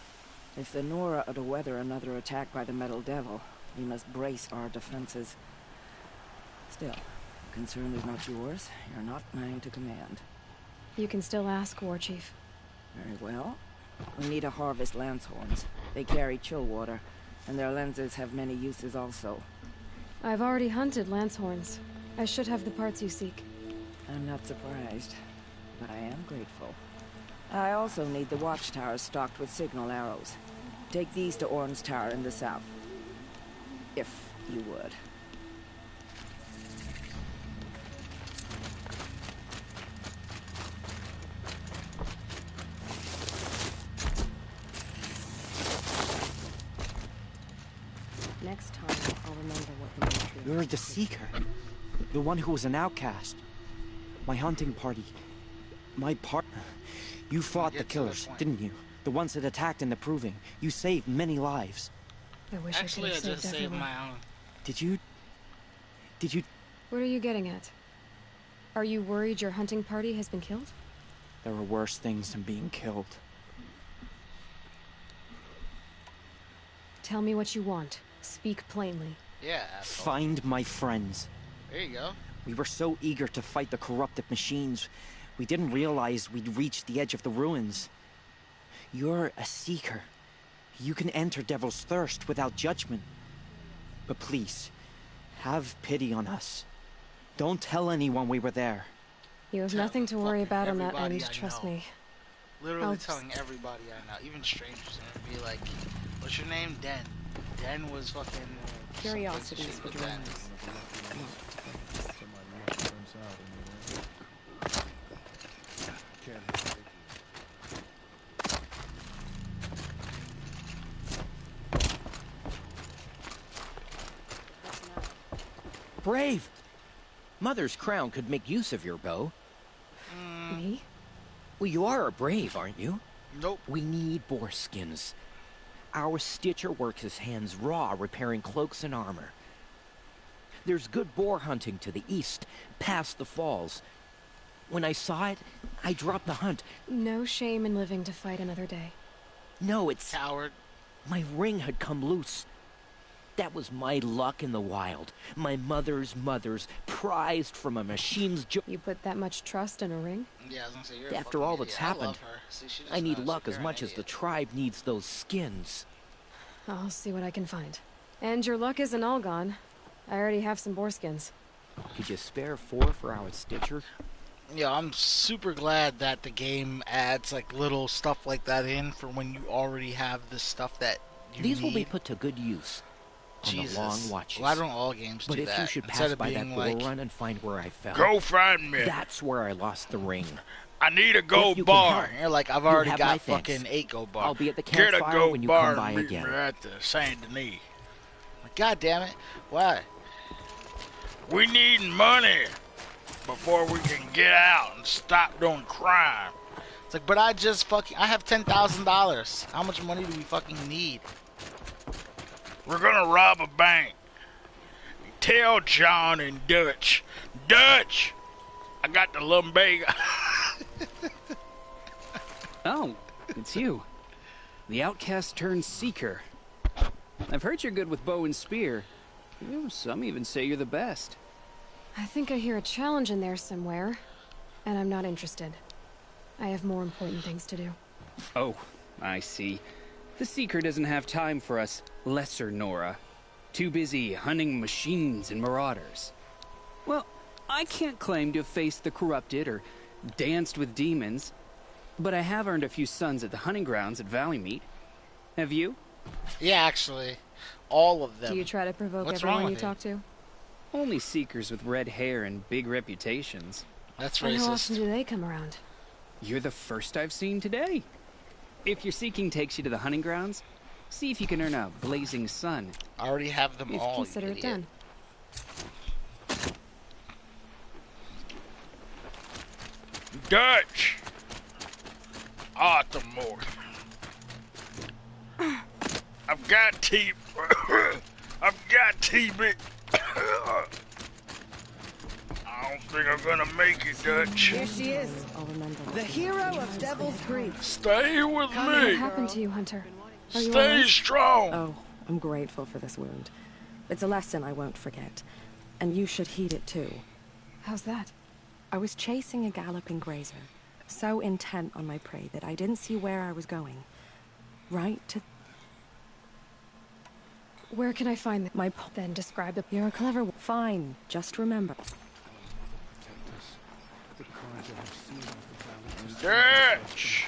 If the Nora are to weather another attack by the Metal Devil, we must brace our defenses. Still, the concern is not yours. You're not mine to command. You can still ask, War Chief. Very well. We need to harvest lance horns. They carry chill water, and their lenses have many uses also. I've already hunted lance horns. I should have the parts you seek. I'm not surprised, but I am grateful. I also need the watchtowers stocked with signal arrows. Take these to Orn's Tower in the south. If you would. Next time, I'll remember what the military... You're the Seeker. The one who was an outcast. My hunting party. My partner. You fought the killers, didn't you? The ones that attacked in the Proving. You saved many lives. I wish Actually, I I could have just saved saved everyone. my own. Did you... What are you getting at? Are you worried your hunting party has been killed? There are worse things than being killed. Tell me what you want. Speak plainly. Yeah, asshole. Find my friends. There you go. We were so eager to fight the corrupted machines, we didn't realize we'd reached the edge of the ruins. You're a Seeker. You can enter Devil's Thirst without judgment. But please, have pity on us. Don't tell anyone we were there. You have nothing to worry about on that everybody end, I trust know. me. Literally I'll telling everybody I know, even strangers, and be like, "What's your name, Den?" Den was fucking. Curiosity is something what with Den. drives. Brave! Mother's crown could make use of your bow. Me? Well, you are a brave, aren't you? Nope. We need boar skins. Our Stitcher works his hands raw repairing cloaks and armor. There's good boar hunting to the east, past the falls. When I saw it, I dropped the hunt. No shame in living to fight another day. No, it's... Coward. My ring had come loose. That was my luck in the wild. My mother's prized from a machine's You put that much trust in a ring? Yeah, I was gonna say, you're a After fucking all idiot. that's I happened, love her. See, she just I need knows luck you're as an much as the idiot. tribe needs those skins. I'll see what I can find. And your luck isn't all gone. I already have some boar skins. Could you spare 4 for our Stitcher? Yeah, I'm super glad that the game adds like little stuff like that in for when you already have the stuff that you These need. will be put to good use on Jesus. the long watches. Why don't all games But do if that? you should Instead pass of by that being bull like, run and find where I fell, Go find me. that's where I lost the ring. I need a If gold you can bar. help, you're like, I've You already have my got thanks. fucking 8 gold bar. I'll be at the Get a campfire gold when you bar come by and meet again. me at the Saint Denis. God damn it! Why? We need money before we can get out and stop doing crime. It's like, but I have $10,000. How much money do we fucking need? We're gonna rob a bank. Tell John and Dutch. Dutch! I got the lumbago. Oh, it's you. The outcast turned seeker. I've heard you're good with bow and spear. Some even say you're the best. I think I hear a challenge in there somewhere, and I'm not interested. I have more important things to do. Oh, I see. The Seeker doesn't have time for us lesser Nora. Too busy hunting machines and marauders. Well, I can't claim to have faced the corrupted or danced with demons, but I have earned a few sons at the hunting grounds at Valleymeet. Have you? Yeah, actually. all of them. Do you try to provoke What's wrong everyone you with it? talk to? Only seekers with red hair and big reputations. That's And how racist. often do they come around? You're the first I've seen today. If your seeking takes you to the hunting grounds, see if you can earn a blazing sun. I already have them You'd all. you consider it idiot. done. Dutch. Arthur. I've got TB. I've got TB. I don't think I'm gonna make it, Dutch. Here she is. The hero of Devil's Grief. Stay with What me. happened to you, Hunter? Are you Stay alright? strong. Oh, I'm grateful for this wound. It's a lesson I won't forget. And you should heed it too. How's that? I was chasing a galloping grazer, so intent on my prey that I didn't see where I was going. Right to Where can I find my then describe the... You're a clever Fine, just remember. Dutch.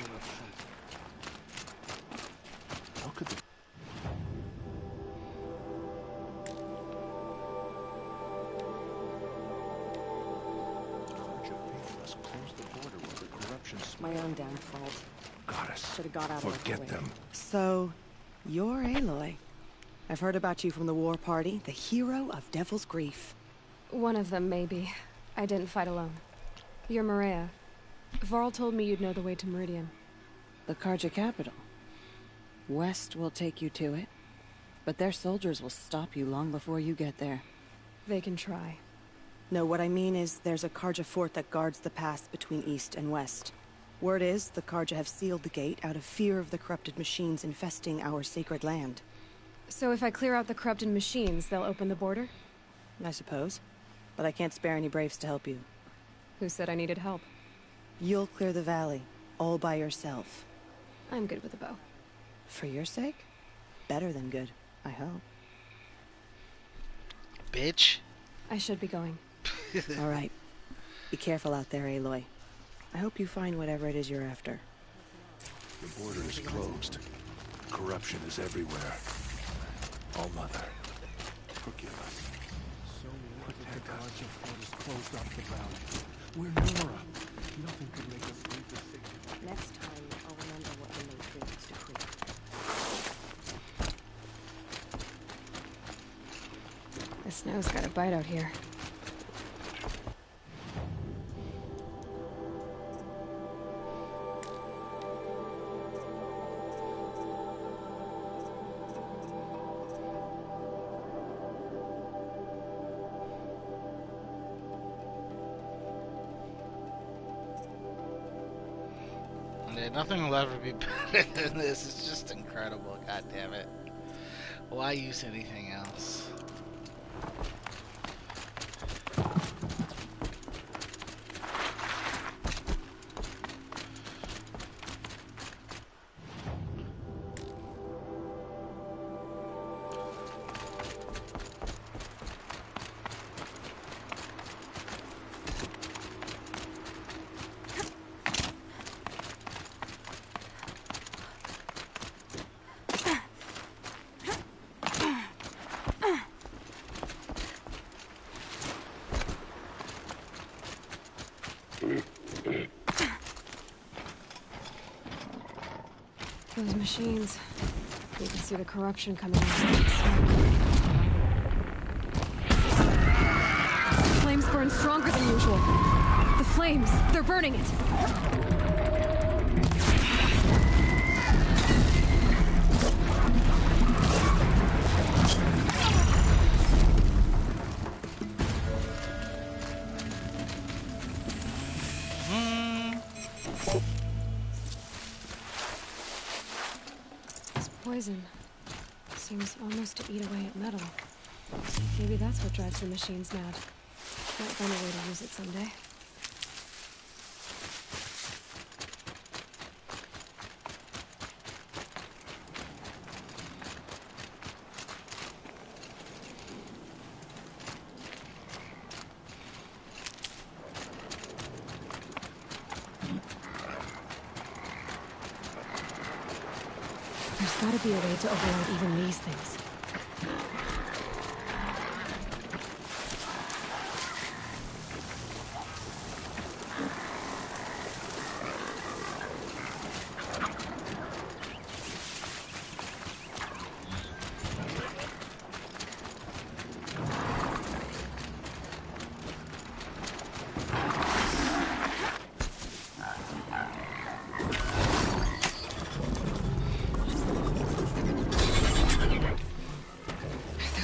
My own damn fault. Goddess. Should have got out of Forget the way. them. So, you're Aloy. I've heard about you from the war party, the hero of Devil's Grief. One of them, maybe. I didn't fight alone. You're Maria. Varl told me you'd know the way to Meridian. The Karja capital. West will take you to it, but their soldiers will stop you long before you get there. They can try. No, what I mean is there's a Karja fort that guards the pass between east and west. Word is, the Karja have sealed the gate out of fear of the corrupted machines infesting our sacred land. So if I clear out the corrupted machines, they'll open the border? I suppose. But I can't spare any braves to help you. Who said I needed help? You'll clear the valley, all by yourself. I'm good with a bow. For your sake? Better than good, I hope. Bitch. I should be going. All right. Be careful out there, Aloy. I hope you find whatever it is you're after. The border is closed. Corruption is everywhere. All Mother, forgive us. So protect us. Closed off the valley. We're Nora. Nothing could make us leave the city. Next time, I'll remember what Aloy dreams decree. The snow's got a bite out here. Yeah, nothing will ever be better than this. It's just incredible. God damn it. Why use anything else? Those machines. You can see the corruption coming out. The flames burn stronger than usual. The flames, they're burning it. This poison seems almost to eat away at metal. Maybe that's what drives the machines mad. Might find a way to use it someday. There's gotta be a way to override even these things.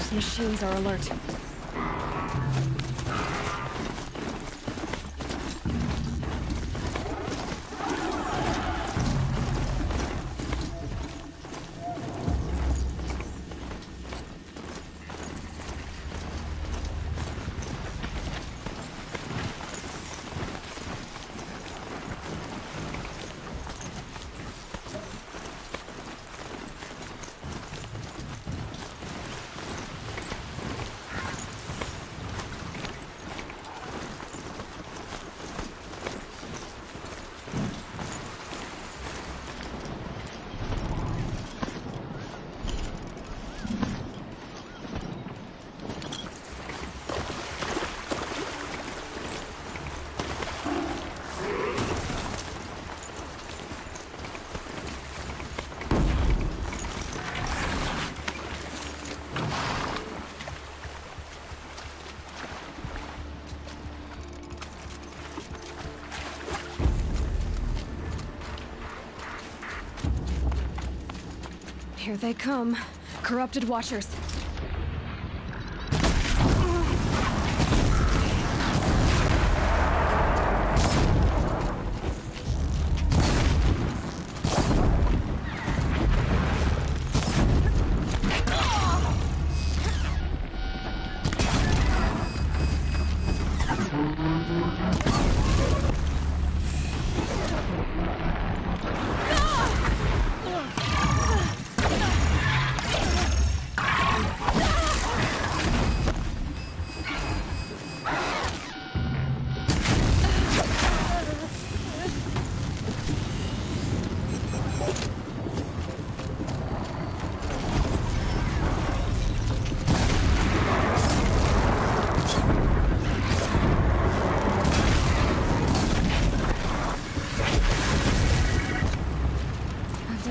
Those machines are alert. Here they come. Corrupted Watchers.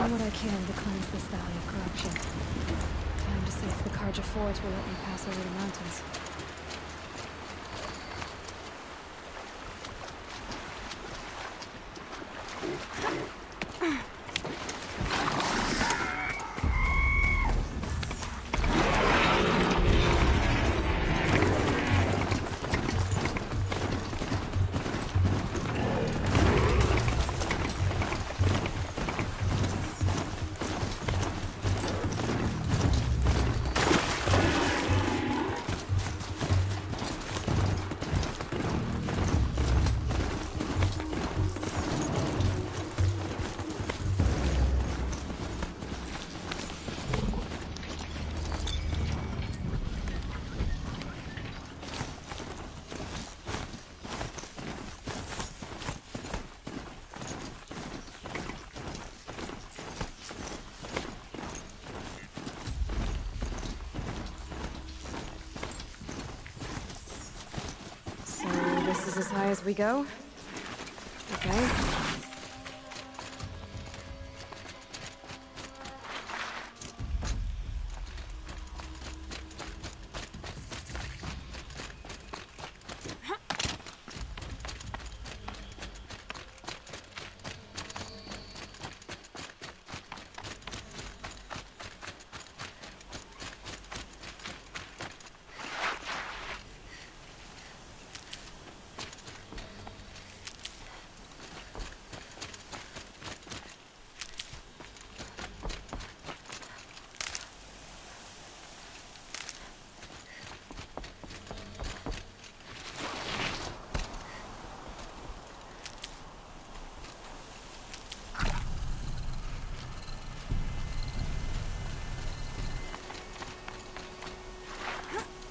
What I can to cleanse this valley of corruption. Time to see if the Carja Fort will let me pass over the mountains. This is as high as we go? Okay.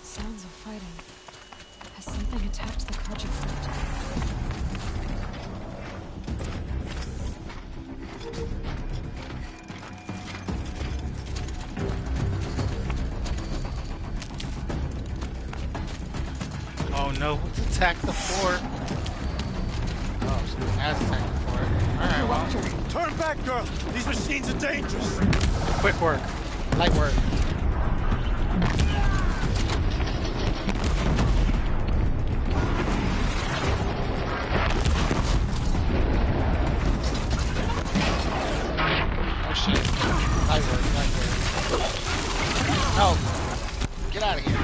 Sounds of fighting. Has something attacked the Carja Fort? Oh no, who's attacked the fort? Oh, someone has attacked the fort. Alright, well. Turn back, girl! These machines are dangerous! Quick work. Light work. Oh shit. Light work, light work. No! Get out of here.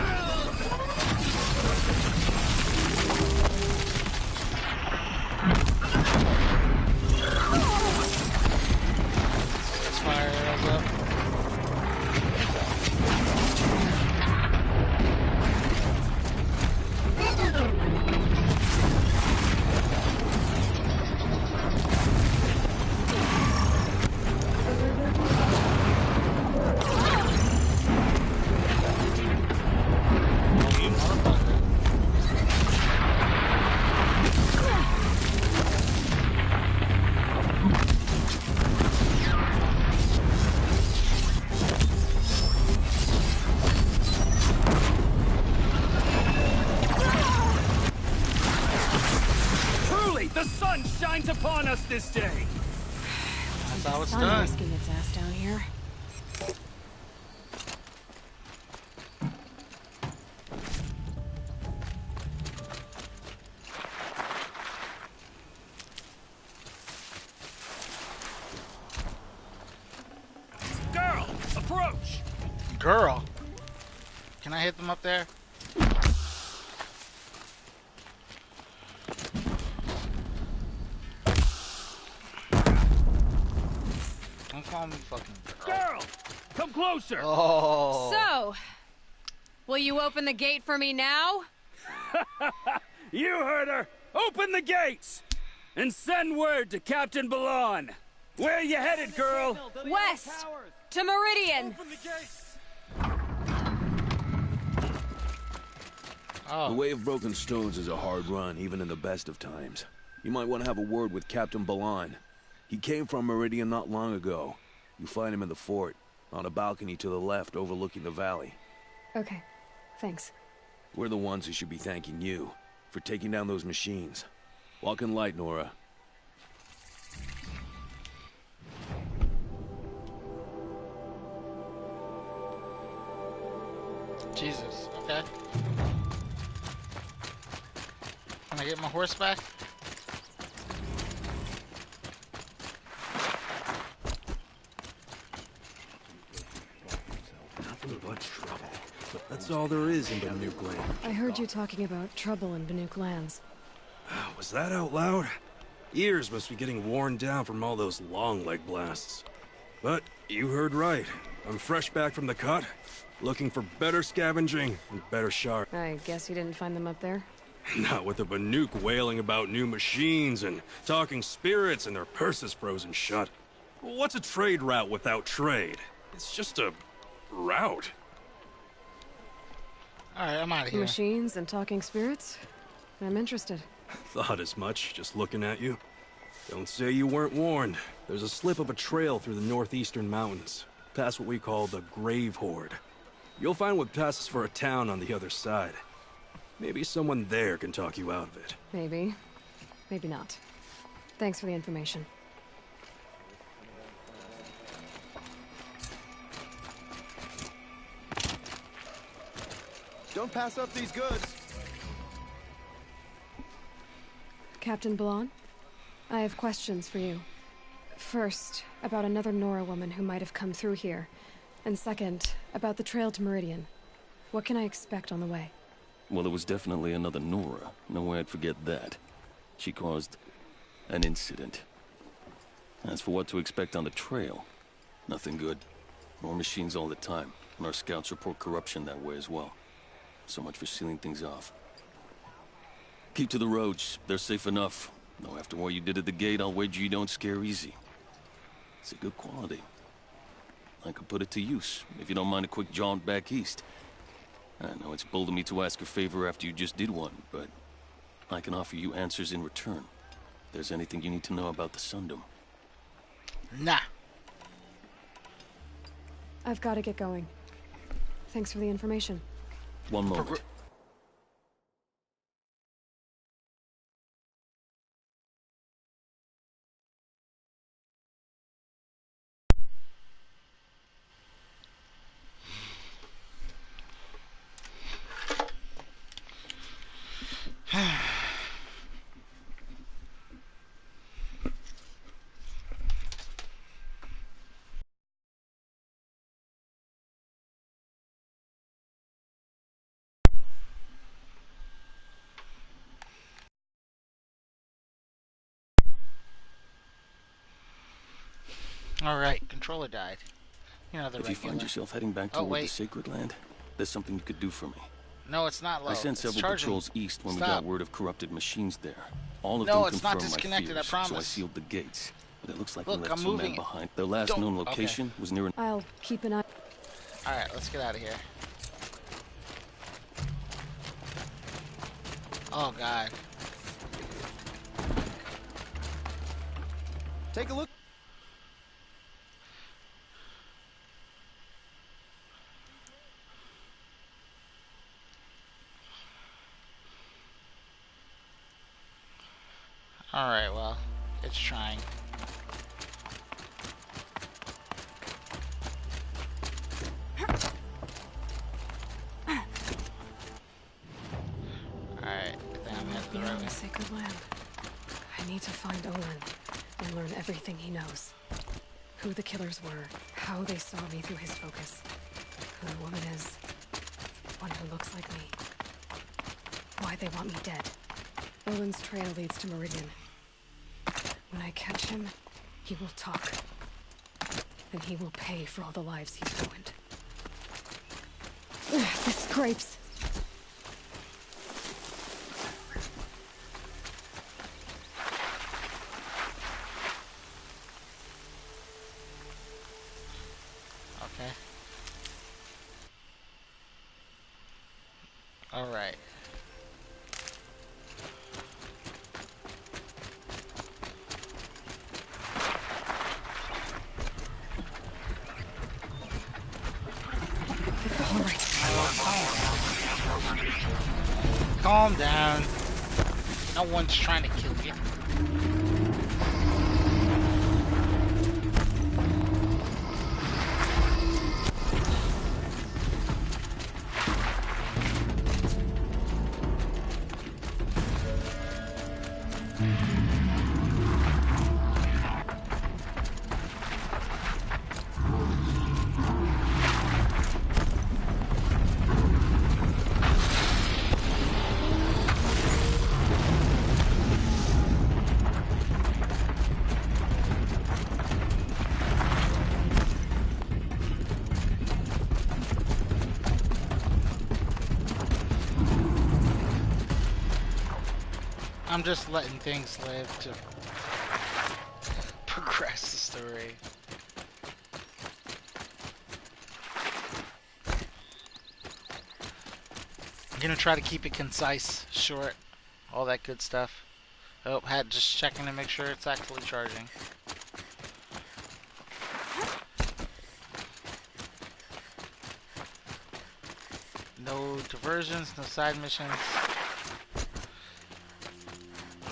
Let's fire arrows up. Truly, the sun shines upon us this day. That's how it's Sun done. risking its ass down here. Girl, approach. Girl. Can I hit them up there? Don't call me fucking girl. Girl, come closer. Oh. So, will you open the gate for me now? You heard her. Open the gates and send word to Captain Balon. Where you headed, girl? West to Meridian. The Way of Broken Stones is a hard run, even in the best of times. You might want to have a word with Captain Balon. He came from Meridian not long ago. You find him in the fort, on a balcony to the left overlooking the valley. Okay, thanks. We're the ones who should be thanking you for taking down those machines. Walk in light, Nora. Jesus, okay. Can I get my horse back? Nothing but trouble. That's all there is in Banuk Land. I heard you talking about trouble in Banuk lands. Was that out loud? Ears must be getting worn down from all those long leg blasts. But you heard right. I'm fresh back from the cut, looking for better scavenging and better sharp. I guess you didn't find them up there? Not with the Banuk wailing about new machines and talking spirits and their purses frozen shut. What's a trade route without trade? It's just a route. Alright, I'm out of here. Machines and talking spirits? I'm interested. Thought as much, just looking at you. Don't say you weren't warned. There's a slip of a trail through the northeastern mountains, past what we call the Grave Horde. You'll find what passes for a town on the other side. Maybe someone there can talk you out of it. Maybe. Maybe not. Thanks for the information. Don't pass up these goods. Captain Balon, I have questions for you. First, about another Nora woman who might have come through here. And second, about the trail to Meridian. What can I expect on the way? Well, it was definitely another Nora. No way I'd forget that. She caused an incident. As for what to expect on the trail, nothing good. More machines all the time, and our scouts report corruption that way as well. So much for sealing things off. Keep to the roads. They're safe enough. Though after what you did at the gate, I'll wager you don't scare easy. It's a good quality. I could put it to use, if you don't mind a quick jaunt back east. I know it's bold of me to ask a favor after you just did one, but I can offer you answers in return. If there's anything you need to know about the Sundom. Nah. I've got to get going. Thanks for the information. One moment. Alright, controller died. You know, the If regular. you find yourself heading back Oh, toward wait. the Sacred Land, there's something you could do for me. No, it's not low. I sent It's several charging. patrols east when we Stop. got word of corrupted machines there. All of No, them it's not confirmed my disconnected, I fears, promise. so I sealed the gates. But it looks like Look, we left I'm some moving men it. behind. Their last Don't- known okay. location was near an... I'll keep an eye. Alright, let's get out of here. Oh, God. Take a look. Alright, well, it's trying. Alright, I think I'm headed the right Beyond way. the Sacred Land. I need to find Olin and learn everything he knows. Who the killers were, how they saw me through his focus, who the woman is, one who looks like me, why they want me dead. Olin's trail leads to Meridian. When I catch him, he will talk. And he will pay for all the lives he's ruined. Ugh, this scrapes. Okay. Alright. Calm down. No one's trying to kill you. I'm just letting things live to progress the story. I'm gonna try to keep it concise, short, all that good stuff. Oh, had just checking to make sure it's actually charging. No diversions, no side missions.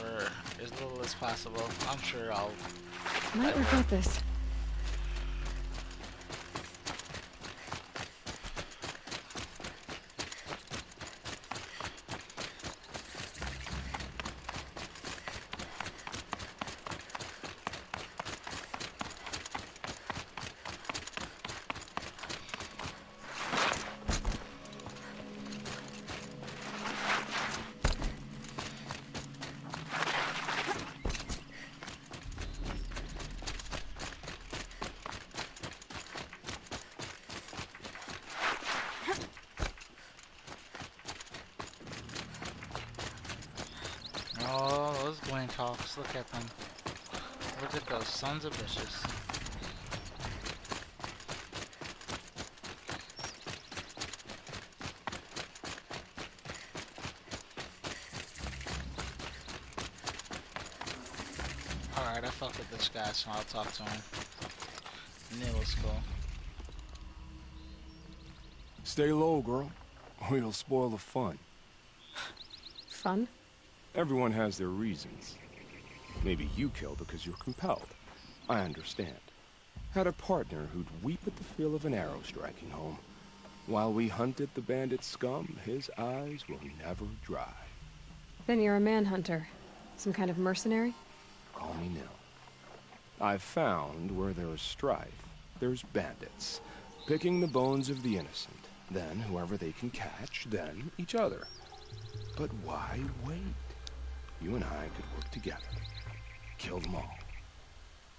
Or as little as possible. I'm sure I'll... Might regret this. Oh, those Gwinnett Hawks, look at them. Look at those sons of bitches. Alright, I fuck with this guy, so I'll talk to him. Neil is cool. Stay low, girl, or you'll spoil the fun. Fun? Everyone has their reasons. Maybe you kill because you're compelled. I understand. Had a partner who'd weep at the feel of an arrow striking home. While we hunted the bandit scum, his eyes will never dry. Then you're a manhunter. Some kind of mercenary? Call me Nil. I've found where there's strife, there's bandits, picking the bones of the innocent. Then whoever they can catch, then each other. But why wait? You and I could work together. Kill them all.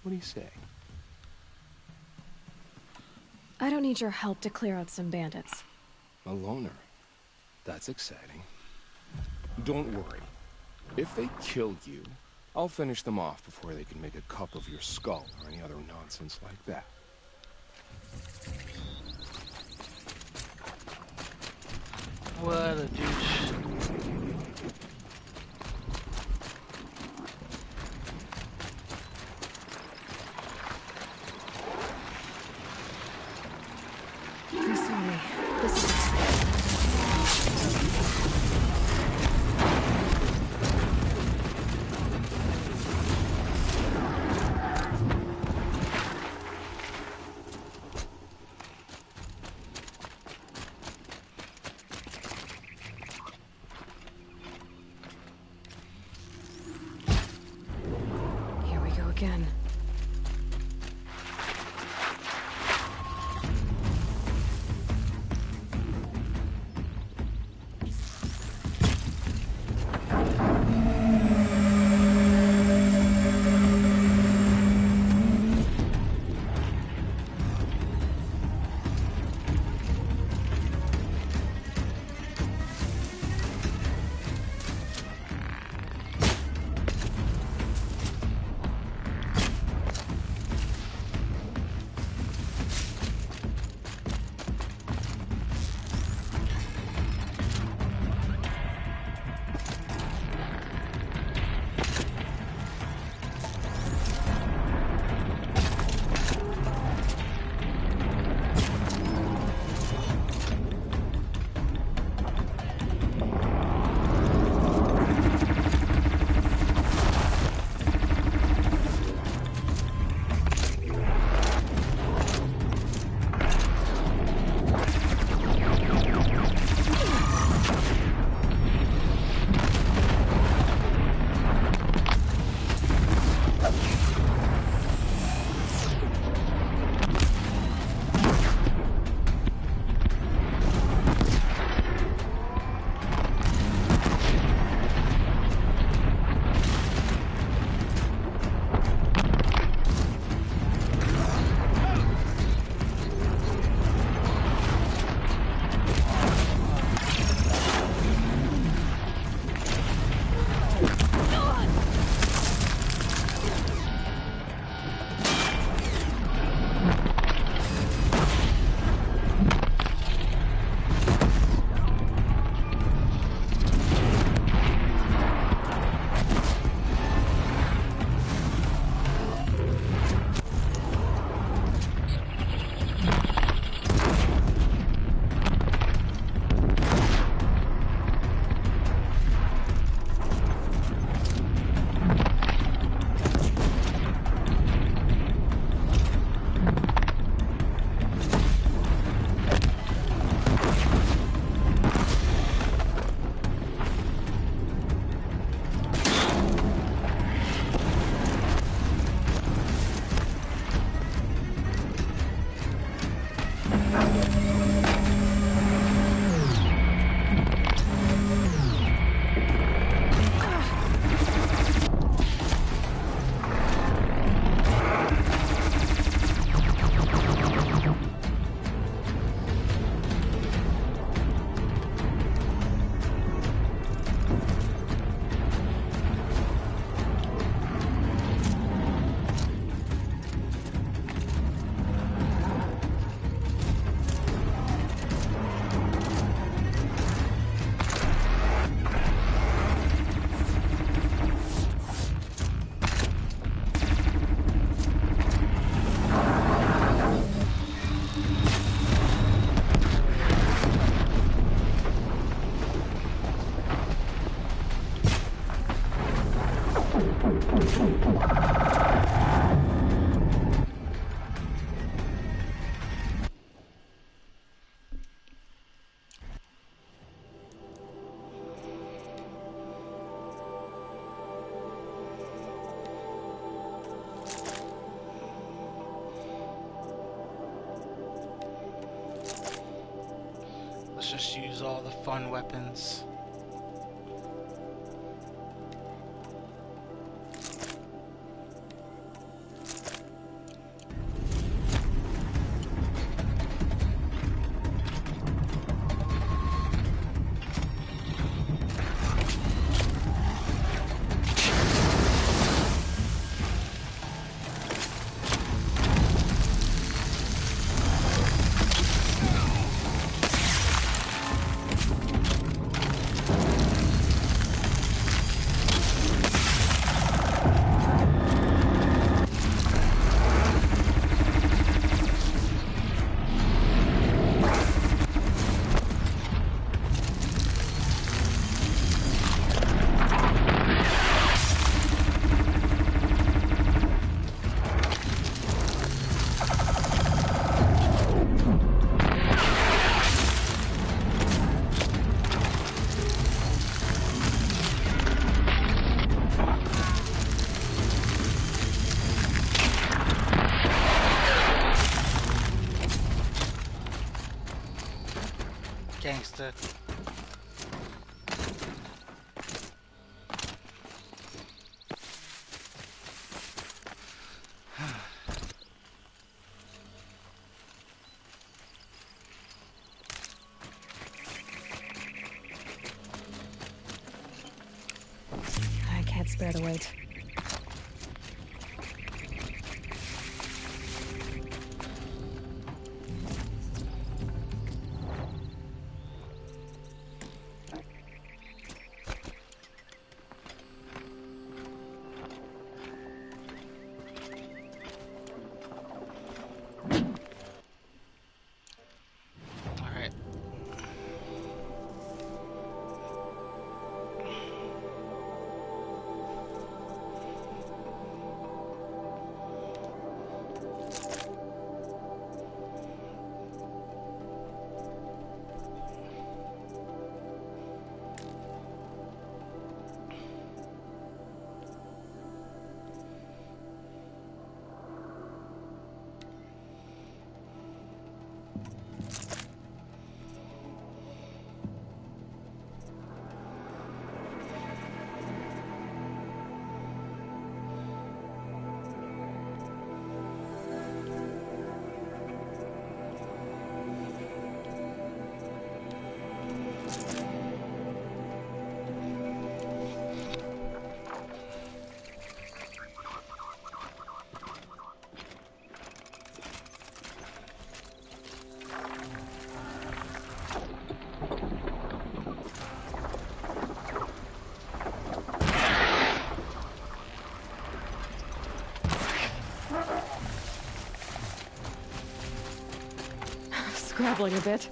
What do you say? I don't need your help to clear out some bandits. A loner. That's exciting. Don't worry. If they kill you, I'll finish them off before they can make a cup of your skull or any other nonsense like that. What a douche. Please tell me. This is... Here we go again. Let's just use all the fun weapons. gangster. I can't spare the wait. Scrabbling a bit.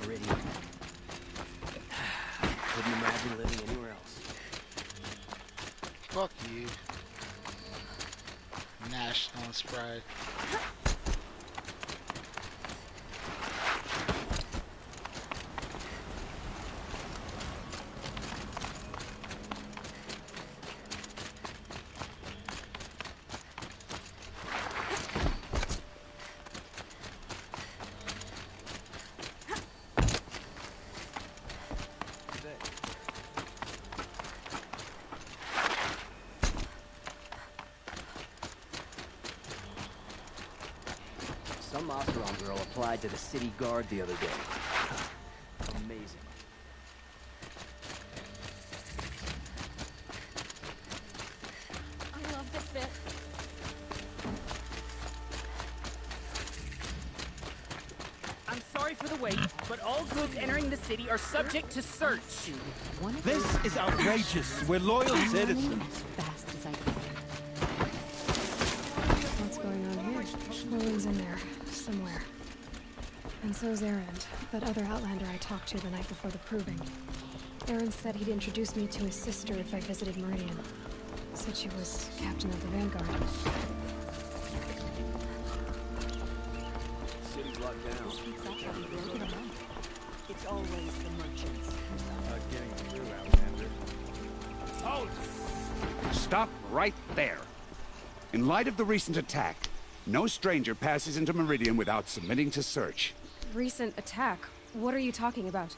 Meridian. Couldn't imagine living anywhere else. Fuck you. Nationalist pride. Some Oseram girl applied to the city guard the other day. Amazing. I love this bit. I'm sorry for the wait, but all goods entering the city are subject to search. This is outrageous. We're loyal citizens. What's going on here? Merlin's in there, somewhere. And so's Erend, that other Outlander I talked to the night before the proving. Erend said he'd introduce me to his sister if I visited Meridian. Said she was captain of the Vanguard. City's locked down. It's always the merchants. Not getting through, Outlander. Oh! Stop right there. In light of the recent attack, no stranger passes into Meridian without submitting to search. Recent attack? What are you talking about?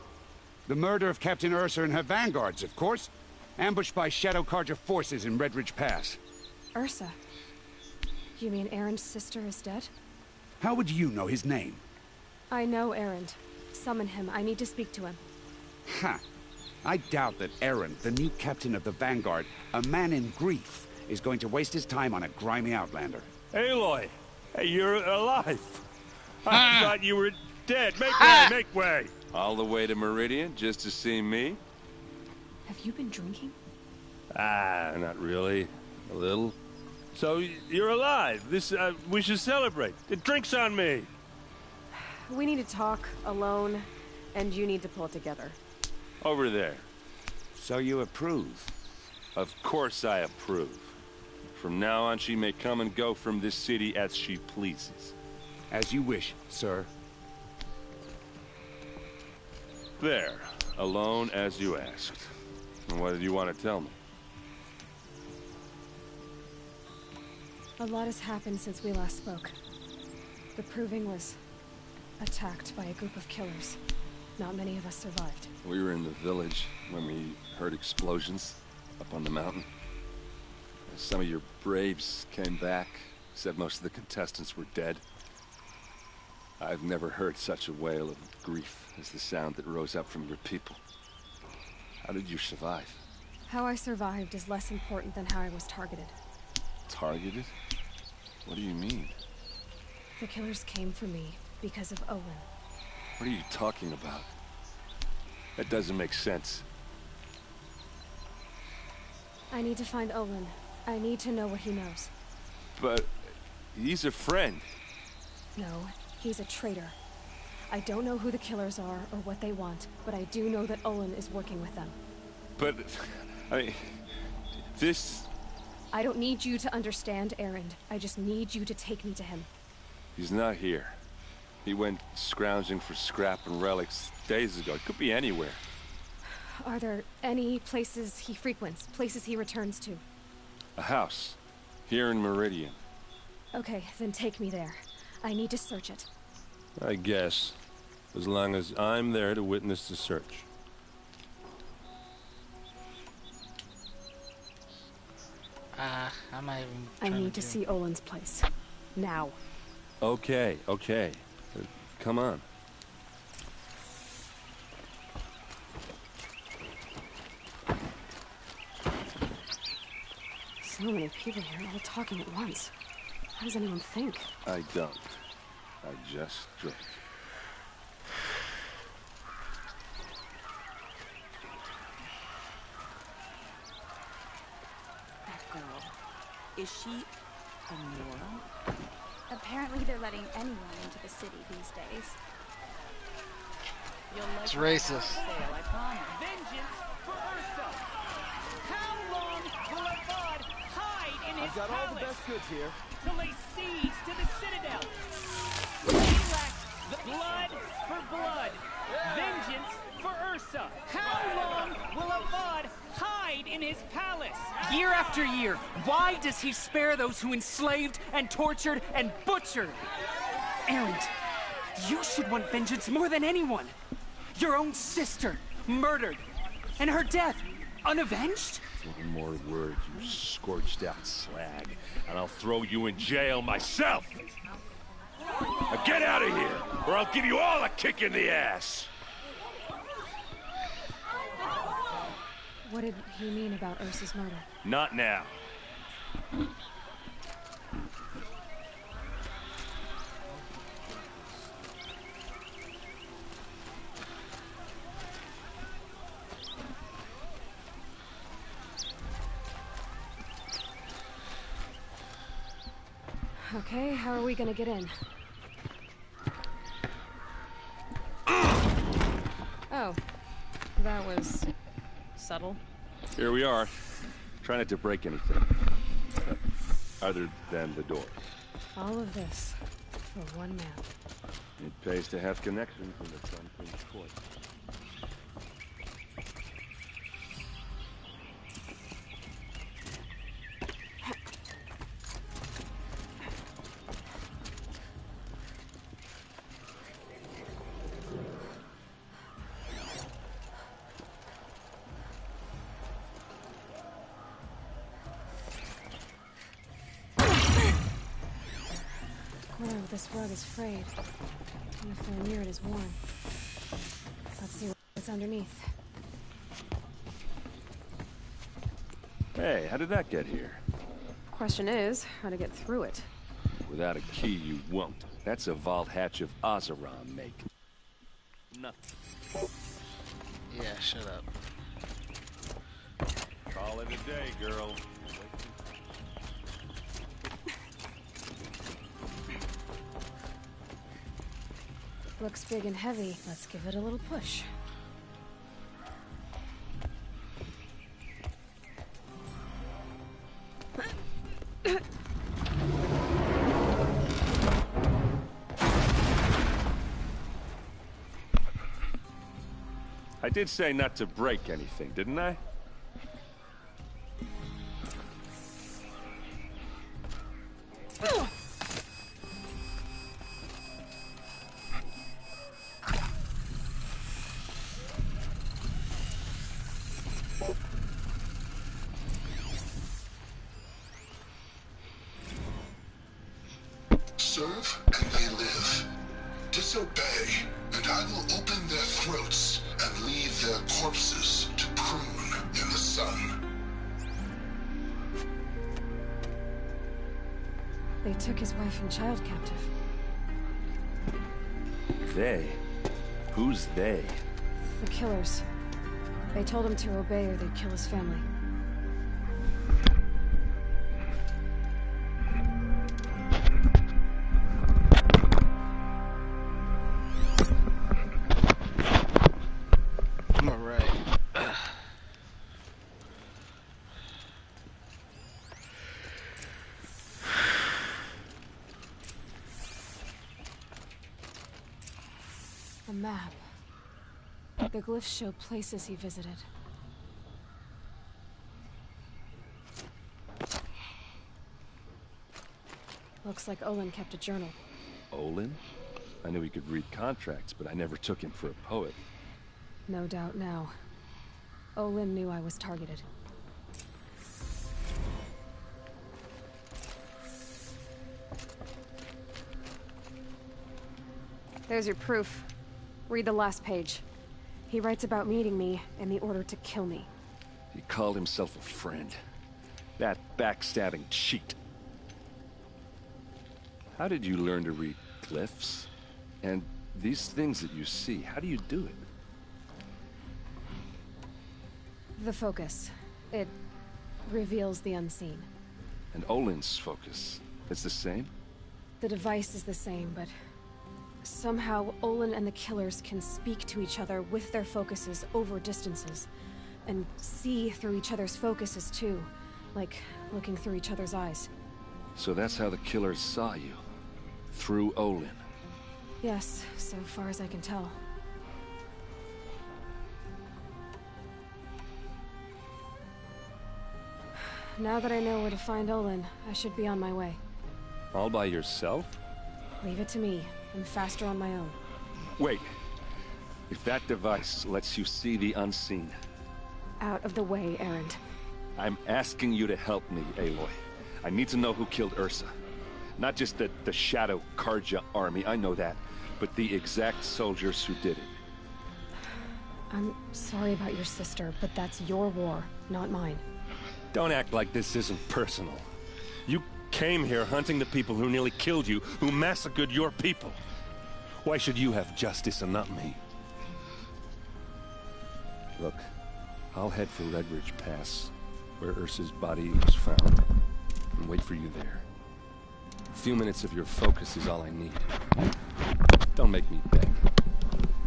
The murder of Captain Ursa and her vanguards, of course. Ambushed by Shadow Carja forces in Redridge Pass. Ursa? You mean Erend's sister is dead? How would you know his name? I know Erend. Summon him. I need to speak to him. Ha! I doubt that Erend, the new captain of the Vanguard, a man in grief, is going to waste his time on a grimy outlander. Aloy! Hey, you're alive! I thought you were dead. Make way, make way! All the way to Meridian just to see me? Have you been drinking? Ah, not really. A little. So, you're alive. We should celebrate. The drink's on me. We need to talk, alone, and you need to pull it together. Over there. So you approve? Of course I approve. From now on, she may come and go from this city as she pleases. As you wish, sir. There. Alone as you asked. And what did you want to tell me? A lot has happened since we last spoke. The Proving was attacked by a group of killers. Not many of us survived. We were in the village when we heard explosions up on the mountain. Some of your braves came back, said most of the contestants were dead. I've never heard such a wail of grief as the sound that rose up from your people. How did you survive? How I survived is less important than how I was targeted. Targeted? What do you mean? The killers came for me because of Olin. What are you talking about? That doesn't make sense. I need to find Olin. I need to know what he knows. But he's a friend. No, he's a traitor. I don't know who the killers are or what they want, but I do know that Olin is working with them. But, I mean, this... I don't need you to understand, Erend. I just need you to take me to him. He's not here. He went scrounging for scrap and relics days ago. It could be anywhere. Are there any places he frequents, places he returns to? A house. Here in Meridian. Okay, then take me there. I need to search it. I guess. As long as I'm there to witness the search. I'm not even I need to see Olin's place. Now. Okay, okay. Come on. So many people here all talking at once. How does anyone think? I don't. I just drink. That girl. Is she a Nora? Apparently they're letting anyone into the city these days. It's racist. Vengeance for Ursa! How long will Avad hide in his I've got all the palace best goods here. till they siege to the citadel? They lack the blood for blood. Vengeance for Ursa. How long will Avad hide in his palace? Year after year, why does he spare those who enslaved and tortured and butchered? Erend, you should want vengeance more than anyone. Your own sister, murdered, and her death, unavenged? One more word, you scorched out slag, and I'll throw you in jail myself! Now get out of here, or I'll give you all a kick in the ass! What did he mean about Ursa's murder? Not now. Okay, how are we gonna get in? Oh, that was subtle. Here we are. Try not to break anything. Other than the door. All of this for one man. It pays to have connections in the Sun King's court. this rug is frayed. And if we're near it is worn. Let's see what's underneath. Hey, how did that get here? Question is, how to get through it. Without a key, you won't. That's a vault hatch of Ozeron make. Nothing. Yeah, shut up. Call it a day, girl. Looks big and heavy. Let's give it a little push. I did say not to break anything, didn't I? Serve and they live. Disobey, and I will open their throats and leave their corpses to prune in the sun. They took his wife and child captive. They? Who's they? The killers. They told him to obey or they'd kill his family. A map. The glyphs show places he visited. Looks like Olin kept a journal. Olin? I knew he could read contracts, but I never took him for a poet. No doubt now. Olin knew I was targeted. There's your proof. Read the last page. He writes about meeting me and the order to kill me. He called himself a friend. That backstabbing cheat. How did you learn to read glyphs? And these things that you see, how do you do it? The focus. It reveals the unseen. And Olin's focus, it's the same? The device is the same, but somehow Olin and the killers can speak to each other with their focuses over distances. And see through each other's focuses too. Like looking through each other's eyes. So that's how the killers saw you? Through Olin? Yes, so far as I can tell. Now that I know where to find Olin, I should be on my way. All by yourself? Leave it to me. I'm faster on my own. Wait. If that device lets you see the unseen... Out of the way, Erend. I'm asking you to help me, Aloy. I need to know who killed Ursa. Not just the Shadow Carja army, I know that, but the exact soldiers who did it. I'm sorry about your sister, but that's your war, not mine. Don't act like this isn't personal. You came here hunting the people who nearly killed you, who massacred your people. Why should you have justice and not me? Look, I'll head for Redridge Pass, where Ursa's body was found, and wait for you there. A few minutes of your focus is all I need. Don't make me beg.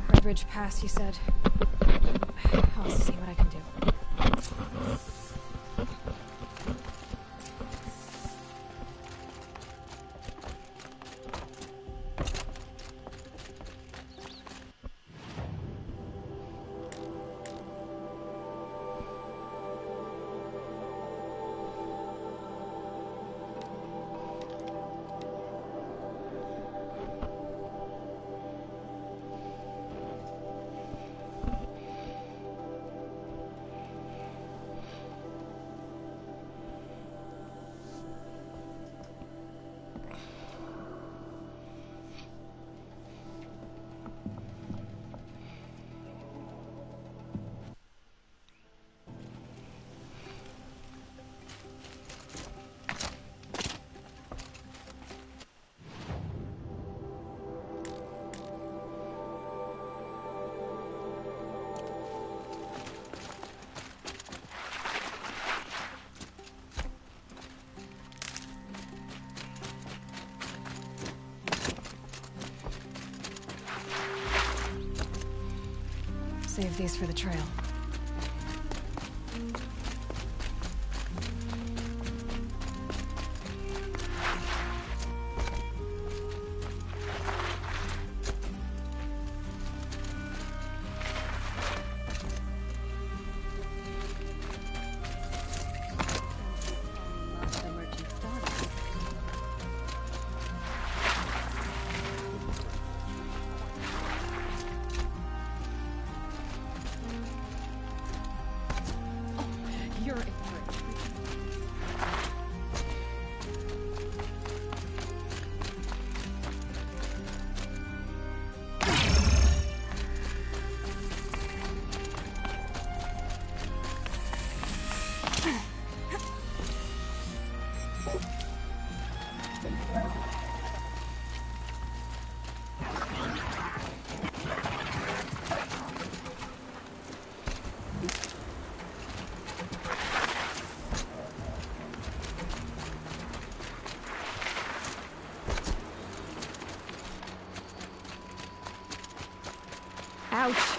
Redridge Pass, you said? I'll see what I can do. save these for the trail. You're ignorant. Ouch.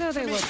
So they would.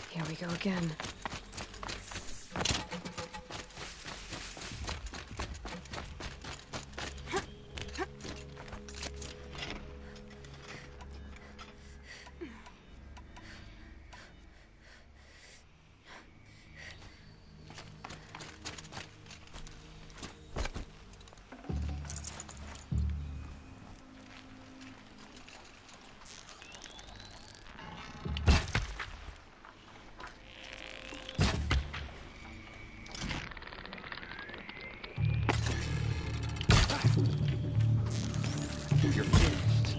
Here we go again. You're finished.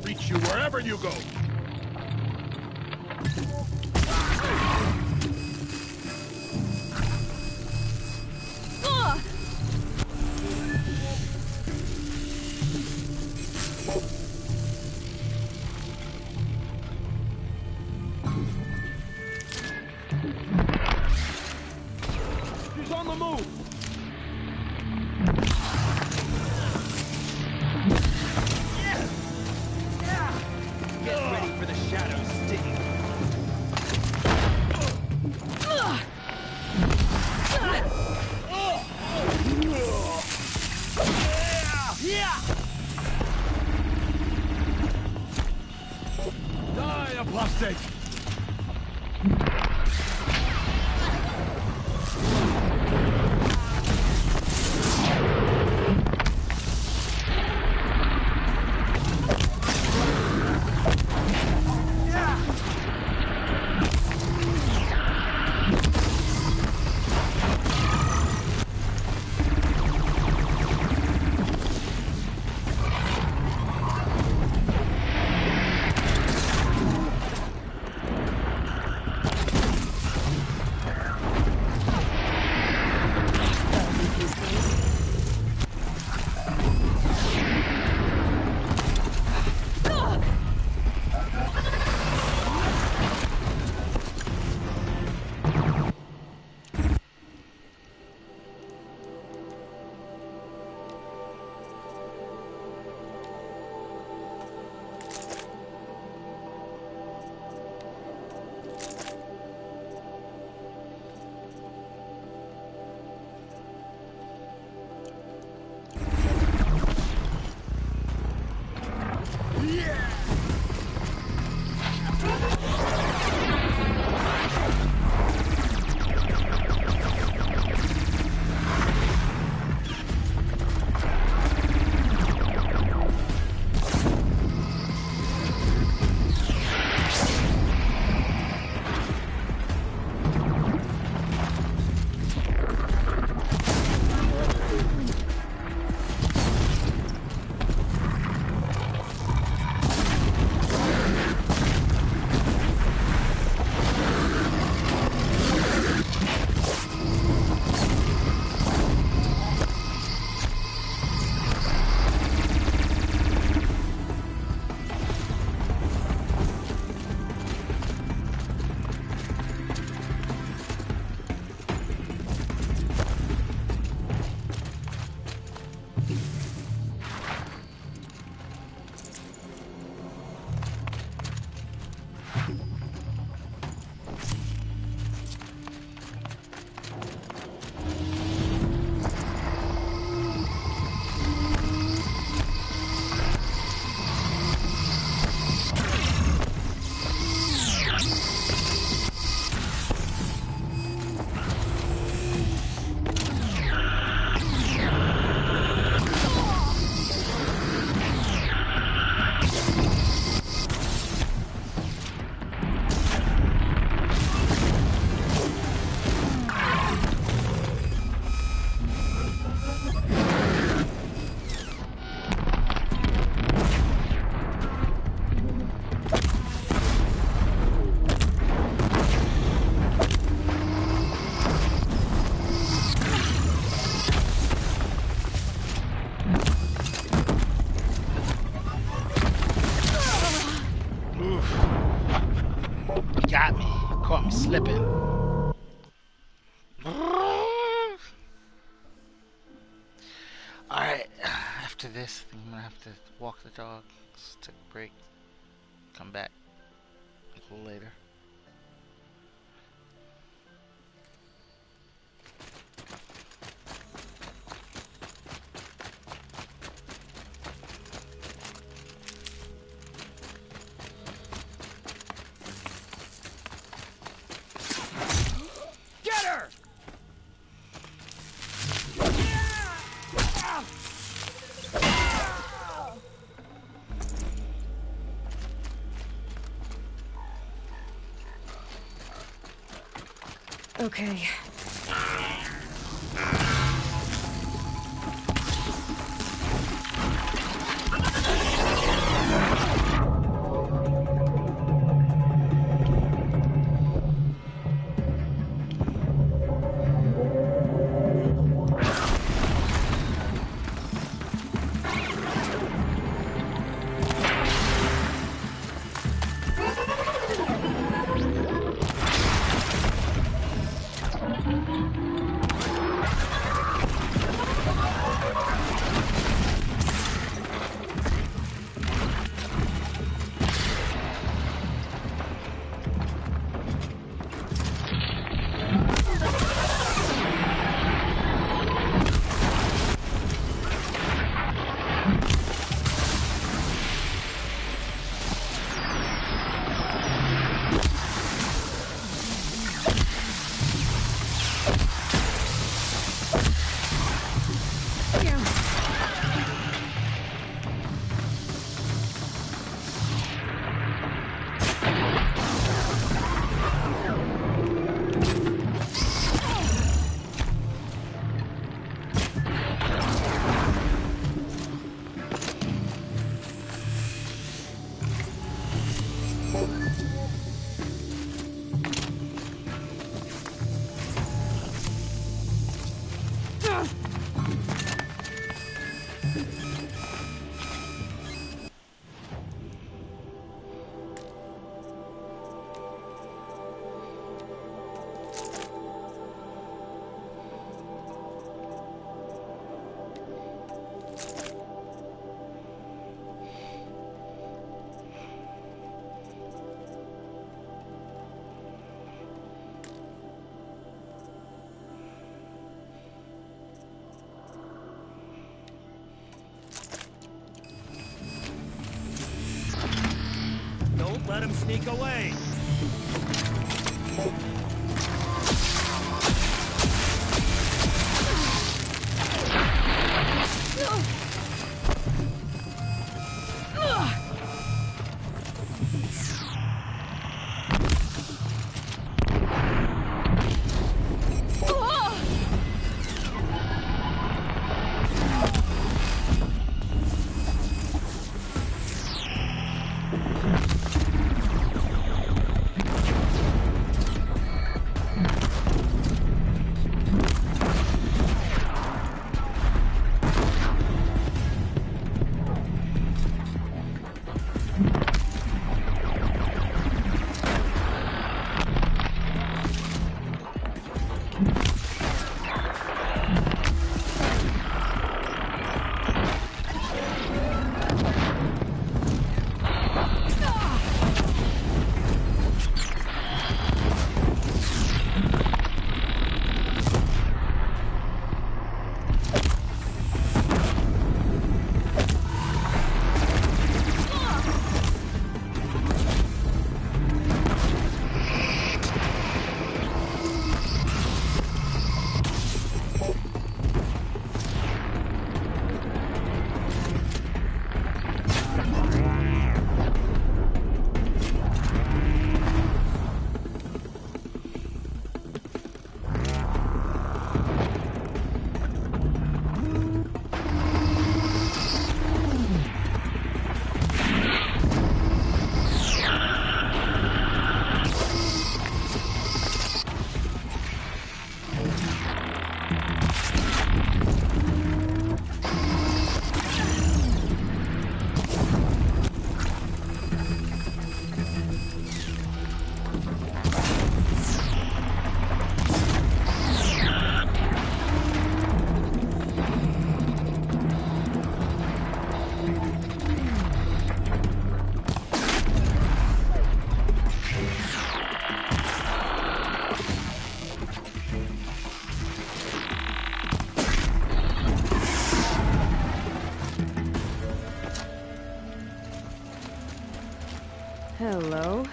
Reach you wherever you go. bastard! Slipping. Alright, after this, I think I'm gonna have to walk the dog, take a break, come back a little later. Okay. Don't let him sneak away. Hello.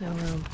No room.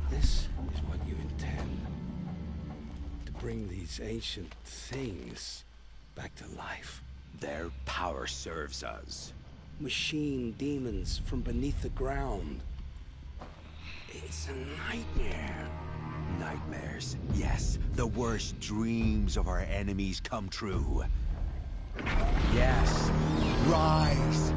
This is what you intend. To bring these ancient things back to life. Their power serves us. Machine demons from beneath the ground. It's a nightmare. Nightmares, yes. The worst dreams of our enemies come true. Yes, rise!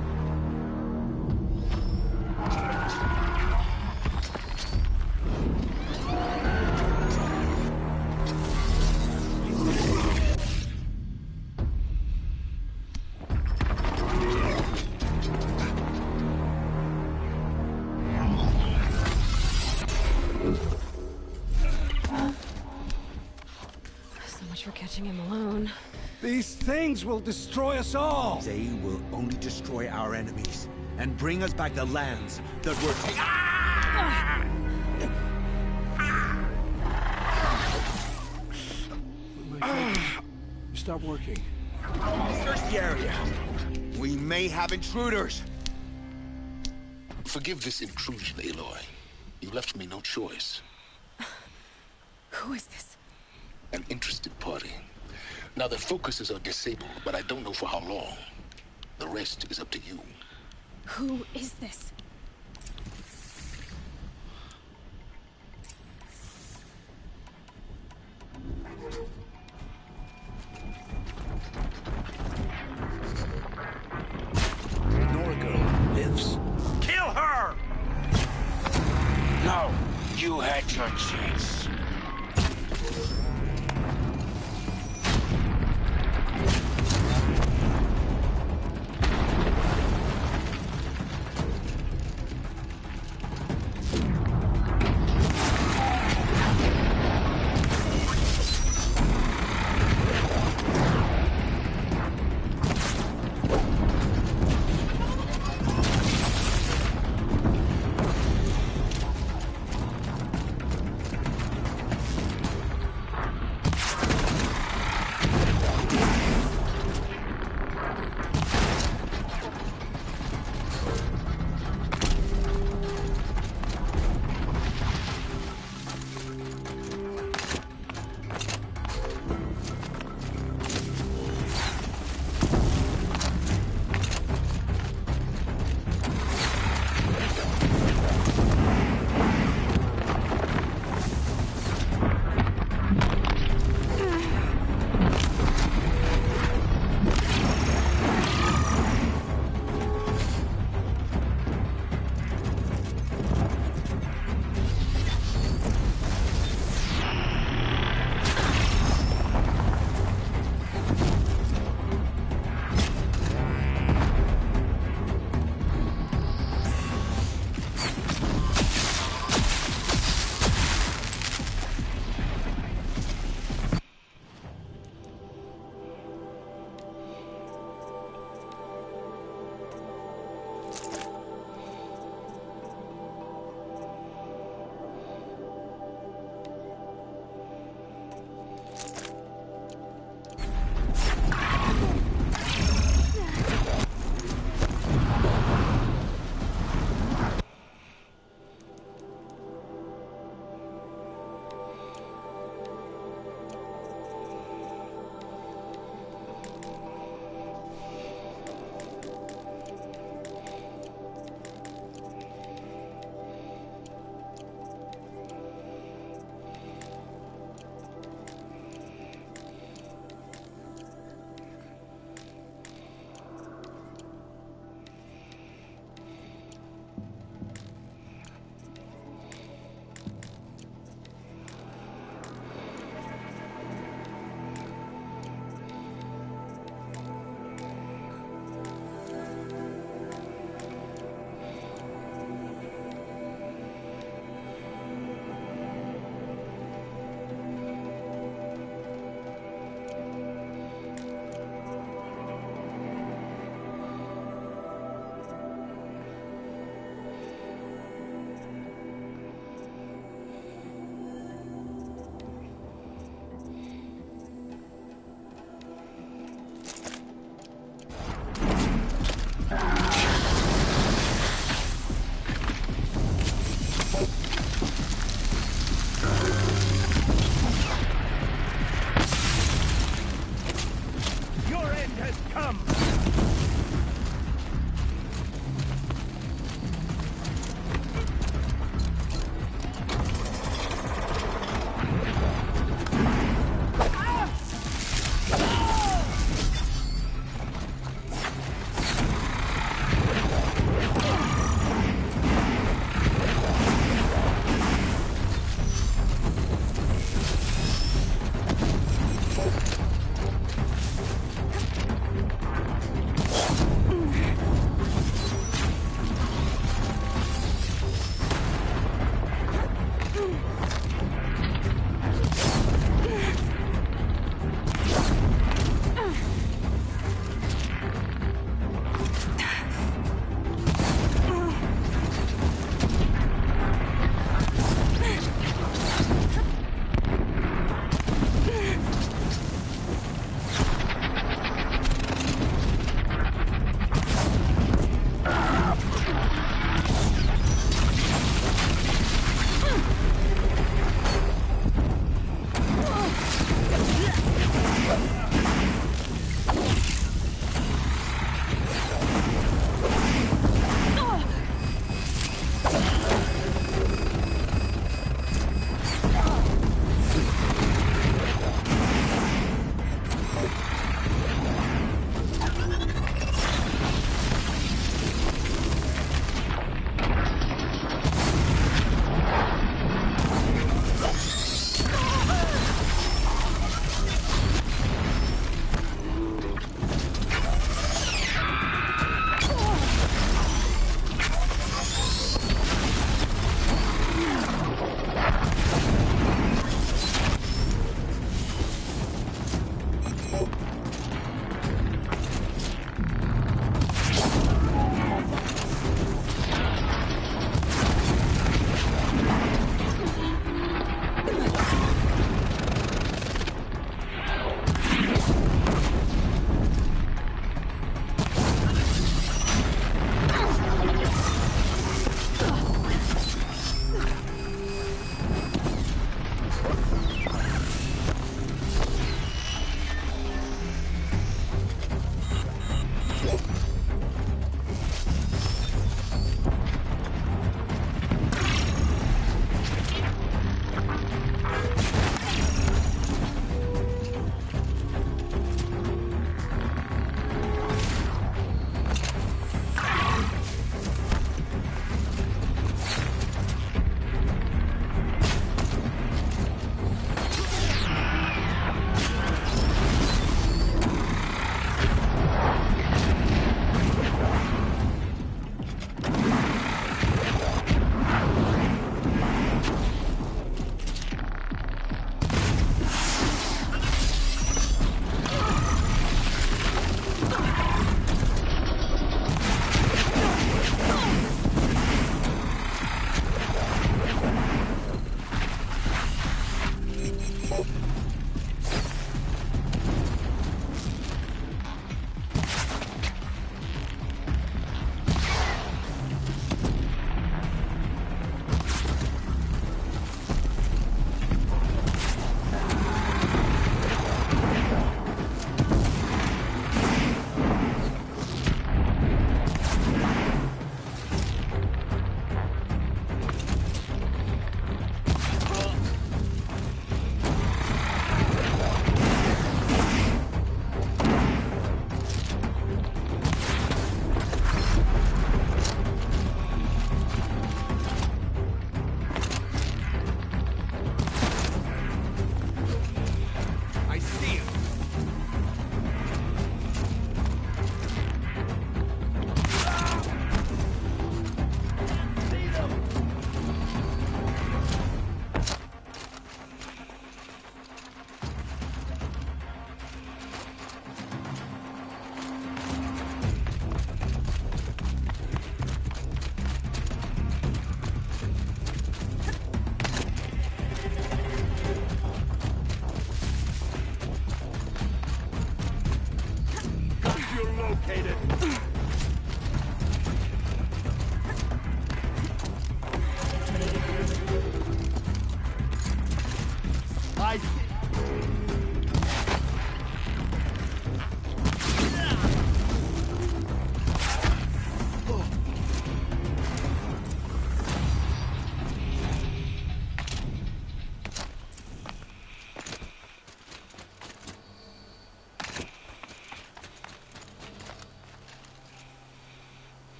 So much for catching him alone. These things will destroy us all! They will only destroy our enemies and bring us back the lands that were... Stop working. Search the area. We may have intruders. Forgive this intrusion, Aloy. You left me no choice. Who is this? An interested party. Now their focuses are disabled, but I don't know for how long. The rest is up to you. Who is this? Nora girl lives. Kill her! No, you had your chance.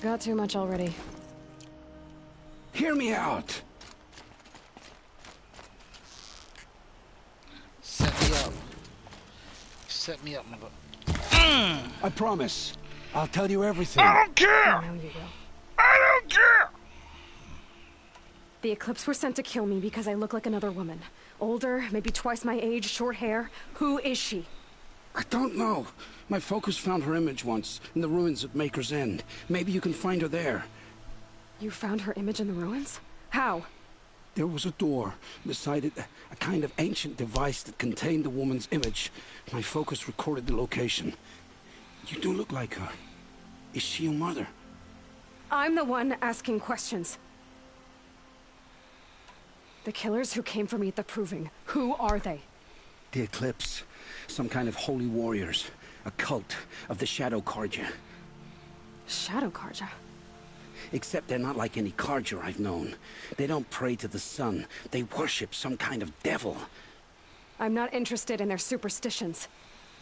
Got too much already. Hear me out. Set me up. Set me up, mother. I promise. I'll tell you everything. I don't care! I know you will. I don't care! The Eclipse were sent to kill me because I look like another woman. Older, maybe twice my age, short hair. Who is she? I don't know. My focus found her image once, in the ruins at Maker's End. Maybe you can find her there. You found her image in the ruins? How? There was a door. Beside it, a kind of ancient device that contained the woman's image. My focus recorded the location. You do look like her. Is she your mother? I'm the one asking questions. The killers who came for me at the Proving, who are they? The Eclipse. Some kind of holy warriors. A cult of the Shadow Carja. Shadow Carja? Except they're not like any Carja I've known. They don't pray to the sun. They worship some kind of devil. I'm not interested in their superstitions.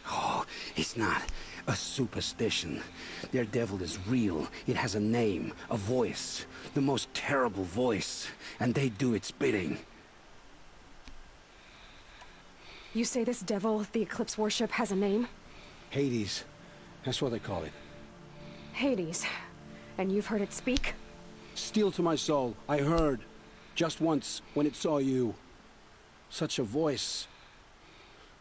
Oh, it's not a superstition. Their devil is real. It has a name, a voice. The most terrible voice. And they do its bidding. You say this devil the Eclipse worship has a name? Hades. That's what they call it. Hades. And you've heard it speak? Steel to my soul. I heard. Just once, when it saw you. Such a voice.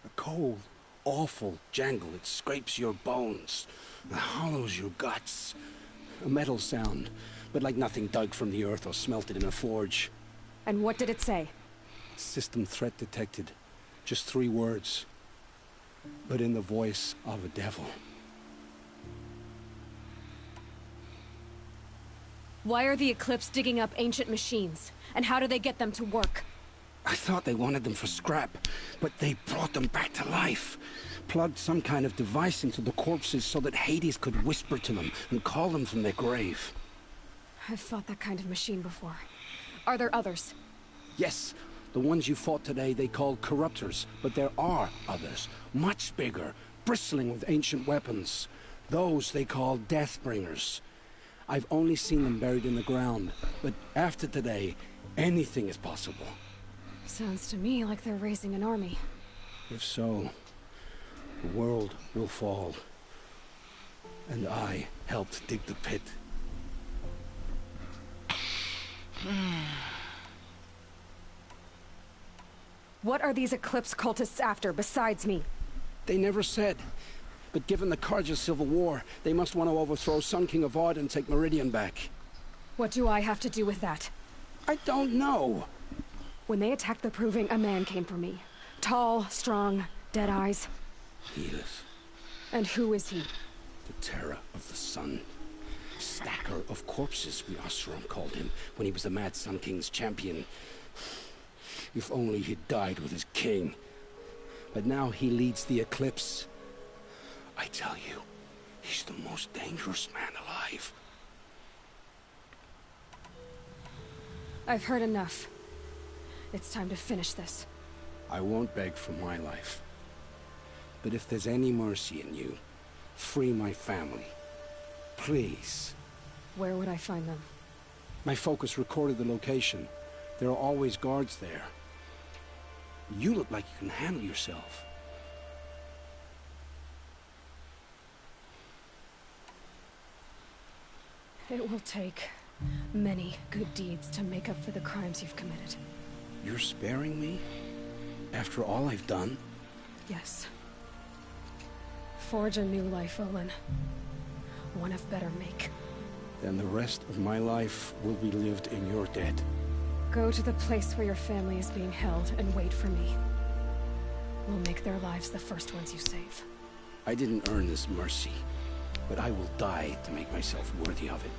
A cold, awful jangle. It scrapes your bones. It hollows your guts. A metal sound, but like nothing dug from the earth or smelted in a forge. And what did it say? System threat detected. Just 3 words. But in the voice of a devil. Why are the Eclipse digging up ancient machines? And how do they get them to work? I thought they wanted them for scrap, but they brought them back to life. Plugged some kind of device into the corpses so that Hades could whisper to them and call them from their grave. I've fought that kind of machine before. Are there others? Yes, the ones you fought today they called Corruptors, but there are others, much bigger, bristling with ancient weapons. Those they call Deathbringers. I've only seen them buried in the ground, but after today, anything is possible. Sounds to me like they're raising an army. If so, the world will fall. And I helped dig the pit. What are these Eclipse cultists after, besides me? They never said. But given the Carja civil war, they must want to overthrow Sun King Avad and take Meridian back. What do I have to do with that? I don't know. When they attacked the Proving, a man came for me. Tall, strong, dead eyes. He is. And who is he? The Terror of the Sun. Stacker of corpses, we Oseram called him, when he was the Mad Sun King's champion. If only he'd died with his king. But now he leads the Eclipse. I tell you, he's the most dangerous man alive. I've heard enough. It's time to finish this. I won't beg for my life. But if there's any mercy in you, free my family. Please. Where would I find them? My focus recorded the location. There are always guards there. You look like you can handle yourself. It will take many good deeds to make up for the crimes you've committed. You're sparing me? After all I've done? Yes. Forge a new life, Olin. One of better make. Then the rest of my life will be lived in your debt. Go to the place where your family is being held and wait for me. We'll make their lives the first ones you save. I didn't earn this mercy, but I will die to make myself worthy of it.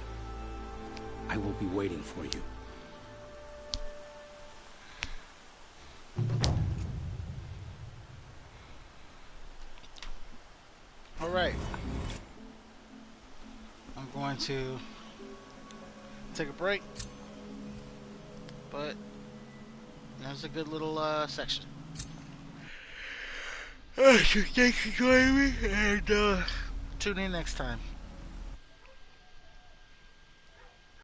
I will be waiting for you. All right. I'm going to take a break, but that was a good little section. So thanks for joining me, and tune in next time.